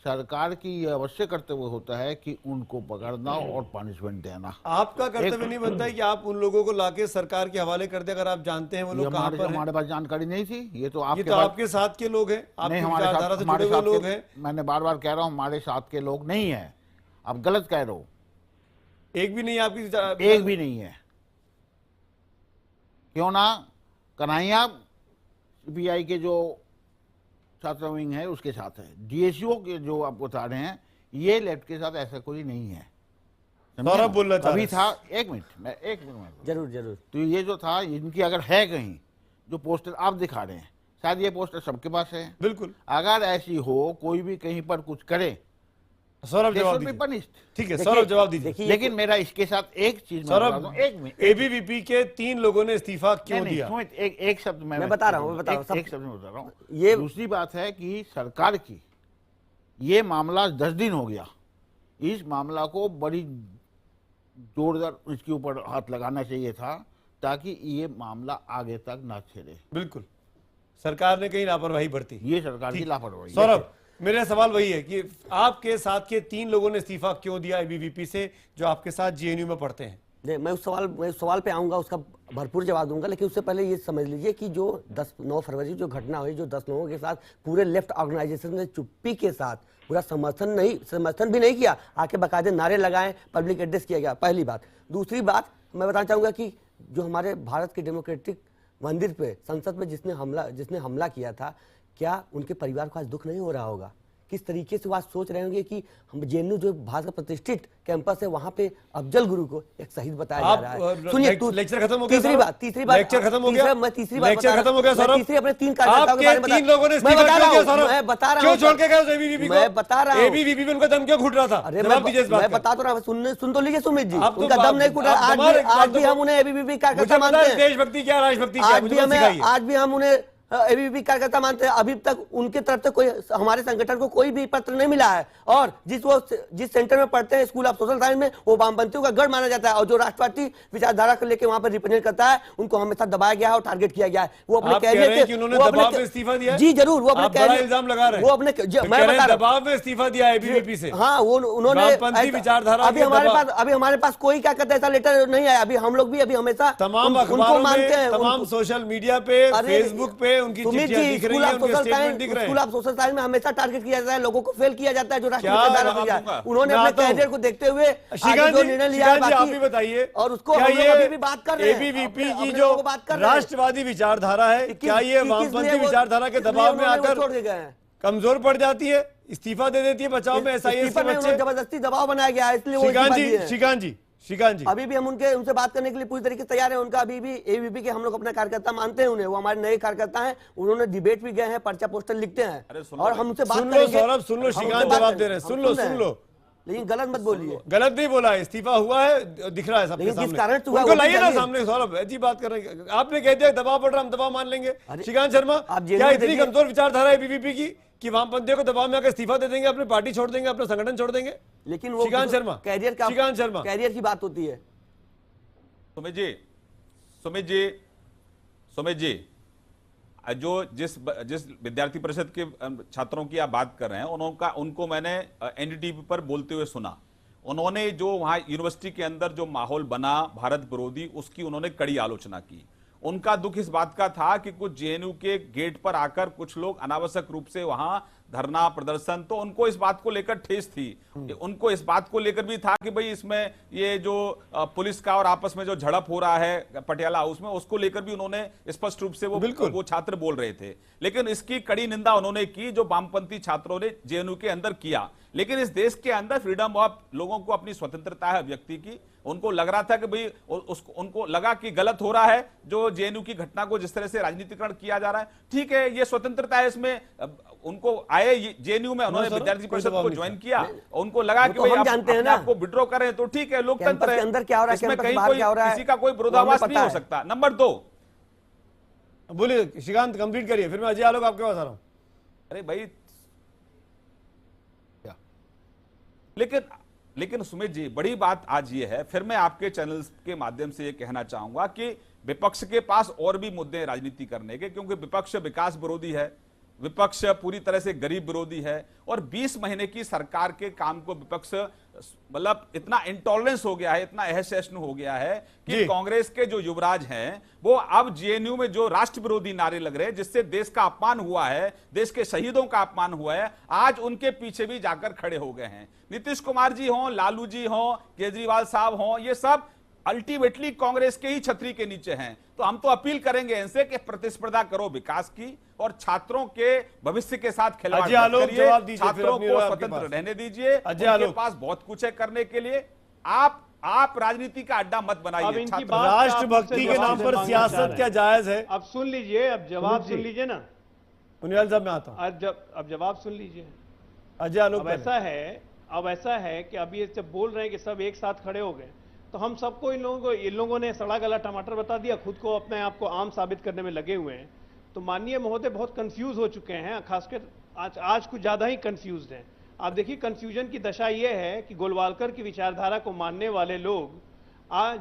सरकार की ये अवश्य कर्तव्य होता है कि उनको पकड़ना और पनिशमेंट देना। आपका कर्तव्य नहीं बनता है कि आप उन लोगों को लाके सरकार के हवाले कर दे, अगर आप जानते हैं वो लोग कहां पर हैं? हमारे पास जानकारी नहीं थी। ये तो आपके साथ के लोग हैं, आपकी विचारधारा से जुड़े हुए लोग हैं। मैंने बार बार कह रहा हूं हमारे साथ के लोग नहीं है, आप गलत कह रहे हो। एक भी नहीं है आपकी? एक भी नहीं है। क्यों ना कन्हैया सीपीआई के जो छात्र विंग है उसके साथ है, डीएसयू के जो आप बता रहे हैं ये लेफ्ट के साथ ऐसा कोई नहीं है। सौरभ बोलना चाह अभी था, एक मिनट जरूर जरूर। तो ये जो था इनकी अगर है कहीं जो पोस्टर आप दिखा रहे हैं, शायद ये पोस्टर सबके पास है। बिल्कुल, अगर ऐसी हो कोई भी कहीं पर कुछ करे, सौरभ जवाब दीजिए। ठीक है सौरभ जवाब दीजिए। लेकिन मेरा इसके साथ एक चीज, सौरभ, एबीवीपी के 3 लोगों ने इस्तीफा क्यों दिया? एक शब्द मैं बता रहा हूँ, एक शब्द में बता रहा हूँ। ये दूसरी बात है कि सरकार की ये मामला 10 दिन हो गया, इस मामला को बड़ी जोरदार इसके ऊपर हाथ लगाना चाहिए था ताकि ये मामला आगे तक ना छेड़े। बिल्कुल, सरकार ने कहीं लापरवाही बरती, ये सरकार की लापरवाही। सौरभ, मेरा सवाल वही है कि आपके साथ के 3 लोगों ने इस्तीफा क्यों दिया एबीवीपी से, जो आपके साथ जेएनयू में पढ़ते हैं? मैं उस सवाल पे आऊंगा, उसका भरपूर जवाब दूंगा, लेकिन उससे पहले ये समझ लीजिए कि जो 9 फरवरी जो घटना हुई, जो 10 लोगों के साथ पूरे लेफ्ट ऑर्गेनाइजेशन ने चुप्पी के साथ पूरा समर्थन भी नहीं किया, आके बाकायदे नारे लगाए, पब्लिक एड्रेस किया गया, पहली बात। दूसरी बात मैं बताना चाहूंगा कि जो हमारे भारत के डेमोक्रेटिक मंदिर पे, संसद पे जिसने हमला किया था, क्या उनके परिवार को आज दुख नहीं हो रहा होगा? किस तरीके से वो आज सोच रहे होंगे कि हम जेएनयू जो भारत का प्रतिष्ठित कैंपस है, वहां पे अफजल गुरु को एक शहीद बताया जा रहा है। सुनिए, लेक्चर खत्म हो गया। तीसरी बात लेक्चर खत्म हो गया। मैं तीसरी बात लेक्चर खत्म हो गया सौरभ। तीसरी अपने 3 कार्यकर्ताओं के बारे में 3 लोगों ने इस्तीफा क्यों दिया सौरभ? मैं बता रहा हूं, हूं, क्यों छोड़ के गए एबीवीपी को? मैं बता रहा हूं, एबीवीपी में उनका दम क्यों घुट रहा था? जवाब दीजिए इस बात का। मैं बता तो रहा हूं, सुन तो लीजिए सुमित जी, उनका दम नहीं घुट रहा। आज भी हम उन्हें एबीवीपी कार्यकर्ता मानते हैं। देशभक्ति क्या, राष्ट्रभक्ति क्या? आज भी हम उन्हें एबीवीपी कार्यकर्ता मानते हैं। अभी तक उनके तरफ से कोई, हमारे संगठन को कोई भी पत्र नहीं मिला है, और जिस सेंटर में पढ़ते हैं, स्कूल ऑफ सोशल साइंस में, वो वामपंथियों का गढ़ माना जाता है, और जो राष्ट्रवादी विचारधारा को लेकर वहां पर रिप्रेजेंट करता है, उनको हमेशा दबाया गया है और टारगेट किया गया है। वो अपने दबाव में इस्तीफा दिया? जी जरूर, वो अपने इल्जाम लगा रहे हैं। वो अपने दबाव में इस्तीफा दिया एबीवीपी से। हाँ, वो उन्होंने विचारधारा। अभी हमारे पास कोई क्या कहते ऐसा लेटर नहीं आया। अभी हम लोग भी अभी हमेशा तमाम अखबारों में, तमाम सोशल मीडिया पे, फेसबुक पे उनकी चिट्ठियां स्कूल ऑफ सोशल साइंस में हमेशा टारगेट किया जाता है, लोगों को फेल किया जाता है, जो राष्ट्रीय उन्होंने अपने कैरियर को देखते हुए जो निर्णय लिया, आप भी बताइए। और उसको हम लोग अभी भी बात कर रहे हैं। एबीवीपी की जो राष्ट्रवादी विचारधारा है, क्या ये वामपंथी विचारधारा के दबाव में आकर कमजोर पड़ जाती है, इस्तीफा दे देती है? बचाव में एसआईएस के बच्चे जबरदस्ती दबाव बनाया गया है, इसलिए श्रीकांत जी अभी भी हम उनसे बात करने के लिए पूरी तरीके से तैयार हैं। उनका अभी भी एबीवीपी के हम लोग अपना कार्यकर्ता मानते हैं उन्हें, वो हमारे नए कार्यकर्ता हैं। उन्होंने डिबेट भी गए हैं, पर्चा पोस्टर लिखते हैं, और हम उनसे बात करेंगे। सौरभ सुन लो, श्रीकांत जवाब दे रहे हैं, सुन लो, लेकिन गलत मत बोलिए। गलत नहीं बोला, इस्तीफा हुआ है, दिख रहा है सबके सामने। उनको लाइए ना सामने सौरभ, ऐसी बात कर रहे हैं। आपने कह दिया दबाव पड़ रहा, हम दबाव मान लेंगे। श्रीकांत शर्मा, क्या इतनी कमजोर विचारधारा है एबीवीपी की कि वामपंथियों को दबाव में आकर इस्तीफा दे देंगे, अपनी पार्टी छोड़ देंगे, अपना संगठन छोड़ देंगे? लेकिन वो श्रीकांत शर्मा, कैरियर की बात होती है। सुमित जी, जो जिस विद्यार्थी परिषद के छात्रों की आप बात कर रहे हैं, उनको मैंने एनडीटीवी पर बोलते हुए सुना। उन्होंने जो वहां यूनिवर्सिटी के अंदर जो माहौल बना भारत विरोधी, उसकी उन्होंने कड़ी आलोचना की। उनका दुख इस बात का था कि कुछ जेएनयू के गेट पर आकर कुछ लोग अनावश्यक रूप से वहां धरना प्रदर्शन, तो उनको इस बात को लेकर ठेस थी। उनको इस बात को लेकर भी था कि भाई इसमें ये जो पुलिस का और आपस में जो झड़प हो रहा है पटियाला हाउस में, उसको लेकर भी उन्होंने स्पष्ट रूप से वो छात्र बोल रहे थे। लेकिन इसकी कड़ी निंदा उन्होंने की जो वामपंथी छात्रों ने जेएनयू के अंदर किया। लेकिन इस देश के अंदर फ्रीडम ऑफ, लोगों को अपनी स्वतंत्रता है व्यक्ति की, उनको लग रहा था कि भाई उनको लगा कि गलत हो रहा है जो जेएनयू की घटना को जिस तरह से राजनीतिकरण किया जा रहा है। ठीक है, ये स्वतंत्रता है, इसमें उनको आए जेएनयू में, उन्होंने विद्यार्थी परिषद को ज्वाइन किया, उनको लगा कि भाई अपने आप को विड्रॉ करें, तो ठीक है, लोकतंत्र है, इसमें कहीं कोई किसी का कोई विरोधाभास नहीं हो सकता। नंबर 2, बोलिए श्रीकांत, कंप्लीट करिए, फिर मैं अजय आलोक आपके पास आ रहा हूं। अरे भाई, लेकिन सुमित जी, बड़ी बात आज ये है, फिर मैं आपके चैनल के माध्यम से ये कहना चाहूंगा कि विपक्ष के पास और भी मुद्दे हैं राजनीति करने के, क्योंकि विपक्ष विकास विरोधी है, विपक्ष पूरी तरह से गरीब विरोधी है, और 20 महीने की सरकार के काम को विपक्ष मतलब इतना इंटॉलरेंस हो गया है, इतना असहिष्णु हो गया है कि कांग्रेस के जो युवराज हैं वो अब जेएनयू में जो राष्ट्र विरोधी नारे लग रहे हैं, जिससे देश का अपमान हुआ है, देश के शहीदों का अपमान हुआ है, आज उनके पीछे भी जाकर खड़े हो गए हैं। नीतीश कुमार जी हों, लालू जी हों, केजरीवाल साहब हों, ये सब अल्टीमेटली कांग्रेस के ही छतरी के नीचे हैं। तो हम तो अपील करेंगे इनसे कि प्रतिस्पर्धा करो विकास की, और छात्रों के भविष्य के साथ खिलवाड़ मत करिए, छात्रों को स्वतंत्र रहने दीजिए, उनके पास बहुत कुछ है करने के लिए। आप राजनीति का अड्डा मत बनाइए। राष्ट्रभक्ति के नाम पर सियासत क्या जायज है? अब सुन लीजिए, अब जवाब सुन लीजिए ना। उनियाल साहब मैं आता हूं। अब जवाब सुन लीजिए। अजय आलोक, अब ऐसा है कि अब ये जब बोल रहे हैं कि सब एक साथ खड़े हो गए, तो हम सबको इन लोगों ने सड़ा गला टमाटर बता दिया, खुद को अपने आप को आम साबित करने में लगे हुए हैं। तो माननीय महोदय बहुत कंफ्यूज हो चुके हैं, खासकर आज कुछ ज्यादा ही कंफ्यूज्ड हैं। आप देखिए, कंफ्यूजन की दशा ये है कि गोलवालकर की विचारधारा को मानने वाले लोग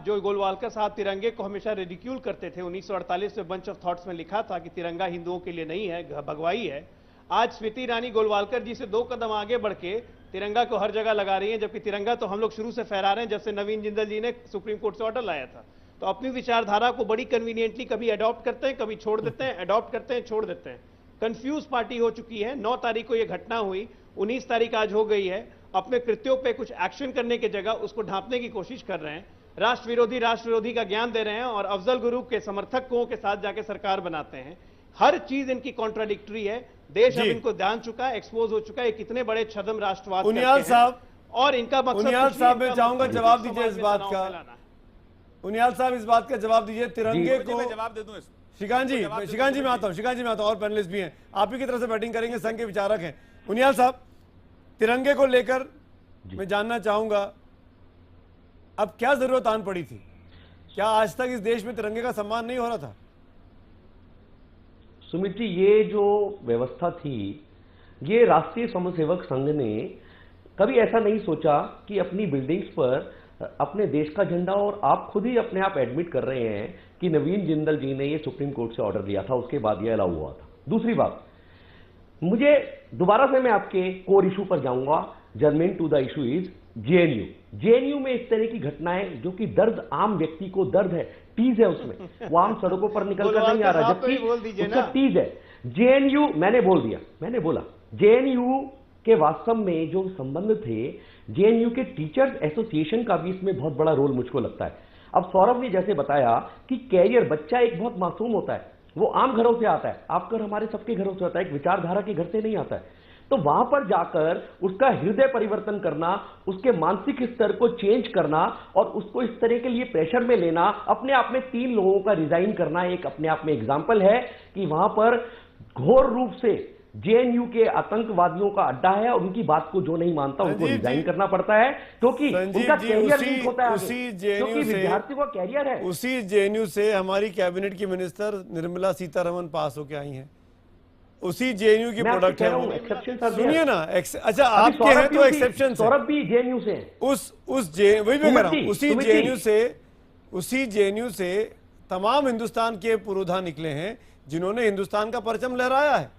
जो गोलवालकर साहब तिरंगे को हमेशा रिडिक्यूल करते थे, 1948 में बंच ऑफ थॉट्स में लिखा था कि तिरंगा हिंदुओं के लिए नहीं है, भगवाई है। आज स्मृति ईरानी गोलवालकर जी से 2 कदम आगे बढ़ के तिरंगा को हर जगह लगा रही है, जबकि तिरंगा तो हम लोग शुरू से फहरा रहे हैं जब से नवीन जिंदल जी ने सुप्रीम कोर्ट से ऑर्डर लाया था। तो अपनी विचारधारा को बड़ी कन्वीनियंटली कभी अडॉप्ट करते हैं, कभी छोड़ देते हैं, अडॉप्ट करते हैं, छोड़ देते हैं। कंफ्यूज पार्टी हो चुकी है। 9 तारीख को यह घटना हुई, 19 तारीख आज हो गई है। अपने कृत्यों पे कुछ एक्शन करने की जगह उसको ढांपने की कोशिश कर रहे हैं, राष्ट्र विरोधी का ज्ञान दे रहे हैं, और अफजल गुरु के समर्थकों के साथ जाके सरकार बनाते हैं। हर चीज इनकी कॉन्ट्राडिक्टरी है। देश अब इनको जान चुका है, एक्सपोज हो चुका है, कितने बड़े छद्म राष्ट्रवाद उनियाल साहब, और इनका मकसद, उनियाल साहब मैं चाहूंगा जवाब दीजिए इस बात का। उनियाल साहब इस बात का जवाब दीजिए, तिरंगे को जवाब दे दूं। श्रीकांत जी मैं आता हूं, और पैनलिस्ट भी हैं, आप ही की तरफ से बैटिंग करेंगे, संघ के विचारक हैं। उनियाल साहब, तिरंगे को लेकर मैं जानना चाहूंगा, अब क्या जरूरत आन पड़ी थी? क्या आज तक इस देश में तिरंगे का सम्मान नहीं हो रहा था? सुमित जी, ये जो व्यवस्था थी, ये राष्ट्रीय स्वयंसेवक संघ ने कभी ऐसा नहीं सोचा कि अपनी बिल्डिंग्स पर अपने देश का झंडा, और आप खुद ही अपने आप एडमिट कर रहे हैं कि नवीन जिंदल जी ने ये सुप्रीम कोर्ट से ऑर्डर लिया था, उसके बाद ये अलाउ हुआ था। दूसरी बात, मुझे दोबारा से मैं आपके कोर इशू पर जाऊंगा। Germane to the issue is JNU में इस तरह की घटनाएं, जो कि दर्द आम व्यक्ति को दर्द है, टीज है उसमें, वो आम सड़कों पर निकल कर नहीं आ रहा, जबकि उसका टीज है। जेएनयू, मैंने बोला जेएनयू के वास्तव में जो संबंध थे, जेएनयू के टीचर्स एसोसिएशन का भी इसमें बहुत बड़ा रोल मुझको लगता है। अब सौरभ ने जैसे बताया कि कैरियर, बच्चा एक बहुत मासूम होता है, वो आम घरों से आता है, आपका हमारे सबके घरों से आता है, एक विचारधारा के घर से नहीं आता है। तो वहां पर जाकर उसका हृदय परिवर्तन करना, उसके मानसिक स्तर को चेंज करना, और उसको इस तरह के लिए प्रेशर में लेना, अपने आप में 3 लोगों का रिजाइन करना एक अपने आप में एग्जाम्पल है कि वहां पर घोर रूप से जेएनयू के आतंकवादियों का अड्डा है, और उनकी बात को जो नहीं मानता उनको रिजाइन करना पड़ता है, क्योंकि उनका कैरियर लिंक होता है, क्योंकि विद्यार्थियों का कैरियर है। उसी जेएनयू से हमारी कैबिनेट की मिनिस्टर निर्मला सीतारमण पास होकर आई हैं, उसी जेएनयू की प्रोडक्ट है। सुनिए ना, अच्छा आपके हैं तो एक्सेप्शन, सौरभ भी जेएनयू से, वही मैं कह रहा हूं, उसी जेएनयू से तमाम हिंदुस्तान के पुरोधा निकले हैं जिन्होंने हिंदुस्तान का परचम लहराया है।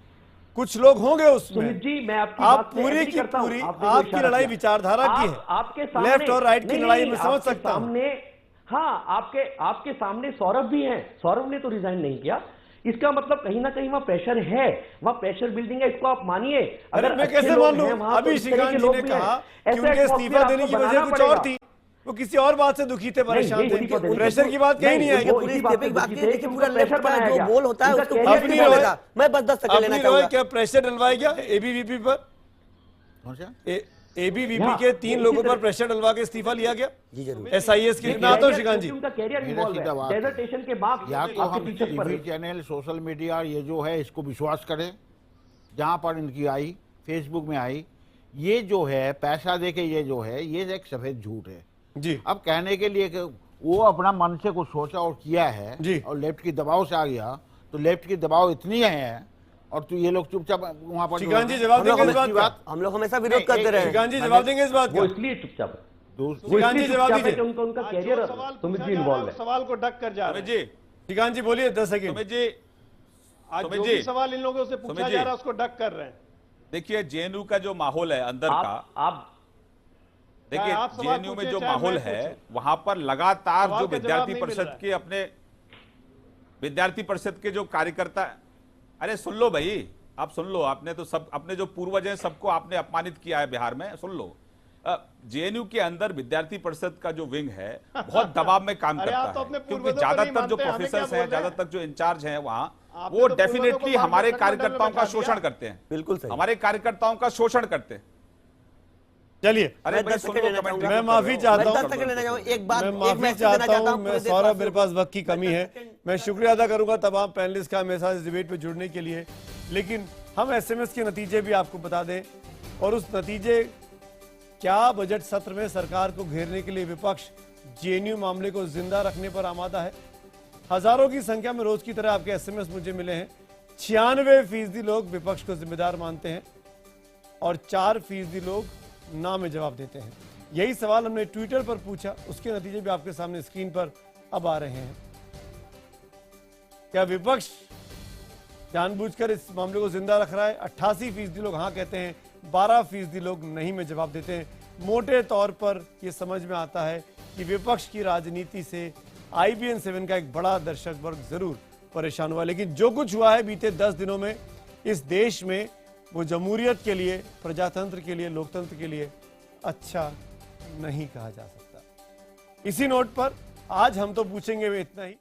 कुछ लोग होंगे उसमें। जी, मैं आप पूरी की पूरी आपकी लड़ाई विचारधारा की है, आपके सामने लेफ्ट और राइट की लड़ाई में समझ सकता हूं। हाँ, आपके सामने सौरभ भी हैं, सौरभ ने तो रिजाइन नहीं किया। इसका मतलब कहीं ना कहीं वहाँ प्रेशर है, वहाँ प्रेशर बिल्डिंग है, इसको आप मानिए। अगर मैं कैसे मान लूं? अभी श्रीकांत जी ने कहा कि उनके इस्तीफा देने की वजह कुछ और थी, वो किसी और बात से दुखी थे, परेशान थे, प्रेशर की बात कहीं नहीं आई। जो बोल होता है उसको अपनी रोएगा। मैं बस 10 सेकंड लेना चाहूंगा। क्या प्रेशर डलवाया गया एबीवीपी पर? एबीवीपी के 3 लोगों पर प्रेशर डलवा के इस्तीफा लिया गया। जी जरूर। एसआईएस की मैं आता हूं श्रीकांत जी। उनका कैरियर इन्वॉल्व है, डेजर्टेशन के बाद या तो हम टीवी चैनल, सोशल मीडिया ये जो है इसको विश्वास करें, जहां पर इनकी आई, फेसबुक में आई, ये जो है पैसा देके ये जो है ये एक सफेद झूठ है जी। अब कहने के लिए कि वो अपना मन से कुछ सोचा और किया है जी, और लेफ्ट की दबाव से आ गया, तो लेफ्ट की दबाव इतनी है और तो ये लोग चुपचाप वहां पर। श्रीकांत जी जवाब देंगे इस बात? हम लोग हमेशा विरोध करते रहे। श्रीकांत जी जवाब देंगे इस बात? वो इसलिए चुपचाप है, श्रीकांत जी जवाब दीजिए। उनका कैरियर सुमित जी इन्वॉल्व है। सवाल को डक कर जा रहे हैं। श्रीकांत जी बोलिए 10 सेकंड। सुमित जी, आज जो भी सवाल इन लोगों से पूछा जा रहा है उसको डक कर रहे हैं। देखिए जेएनयू का जो माहौल है अंदर का, आप देखिए जेएनयू में जो माहौल है वहां पर लगातार जो विद्यार्थी परिषद के अपने विद्यार्थी परिषद के जो कार्यकर्ता, अरे सुन लो भाई, आप सुन लो, आपने तो सब अपने जो पूर्वज हैं सबको आपने अपमानित किया है बिहार में, सुन लो। जेएनयू के अंदर विद्यार्थी परिषद का जो विंग है बहुत दबाव में काम करता है, क्योंकि ज्यादातर जो प्रोफेसर हैं, ज्यादातर जो इंचार्ज हैं वहां, वो डेफिनेटली हमारे कार्यकर्ताओं का शोषण करते हैं। बिल्कुल सही। हमारे कार्यकर्ताओं का शोषण करते हैं। चलिए, अरे मैं माफी चाहता हूं, एक बात मैं माफी चाहता हूं, मैं सौरभ, मेरे पास वक्त की कमी है। मैं शुक्रिया अदा करूंगा तमाम पैनलिस्ट का मेरे साथ इस डिबेट में जुड़ने के लिए, लेकिन हम एसएमएस के नतीजे भी आपको बता दें, और उस नतीजे क्या बजट सत्र में सरकार को घेरने के लिए विपक्ष जेएनयू मामले को जिंदा रखने पर आमादा है। हजारों की संख्या में रोज की तरह आपके एसएमएस मुझे मिले हैं। 96% लोग विपक्ष को जिम्मेदार मानते हैं और 4% लोग ना में जवाब देते हैं। यही सवाल हमने ट्विटर पर पूछा, उसके नतीजे भी आपके सामने स्क्रीन पर अब आ रहे हैं। क्या विपक्ष जानबूझकर इस मामले को जिंदा रख रहा है? 88% लोग हाँ कहते हैं, 12% लोग नहीं में जवाब देते हैं। मोटे तौर पर यह समझ में आता है कि विपक्ष की राजनीति से IBN 7 का एक बड़ा दर्शक वर्ग जरूर परेशान हुआ, लेकिन जो कुछ हुआ है बीते 10 दिनों में इस देश में, वो जमहूरियत के लिए, प्रजातंत्र के लिए, लोकतंत्र के लिए अच्छा नहीं कहा जा सकता। इसी नोट पर आज हम तो पूछेंगे वे इतना ही।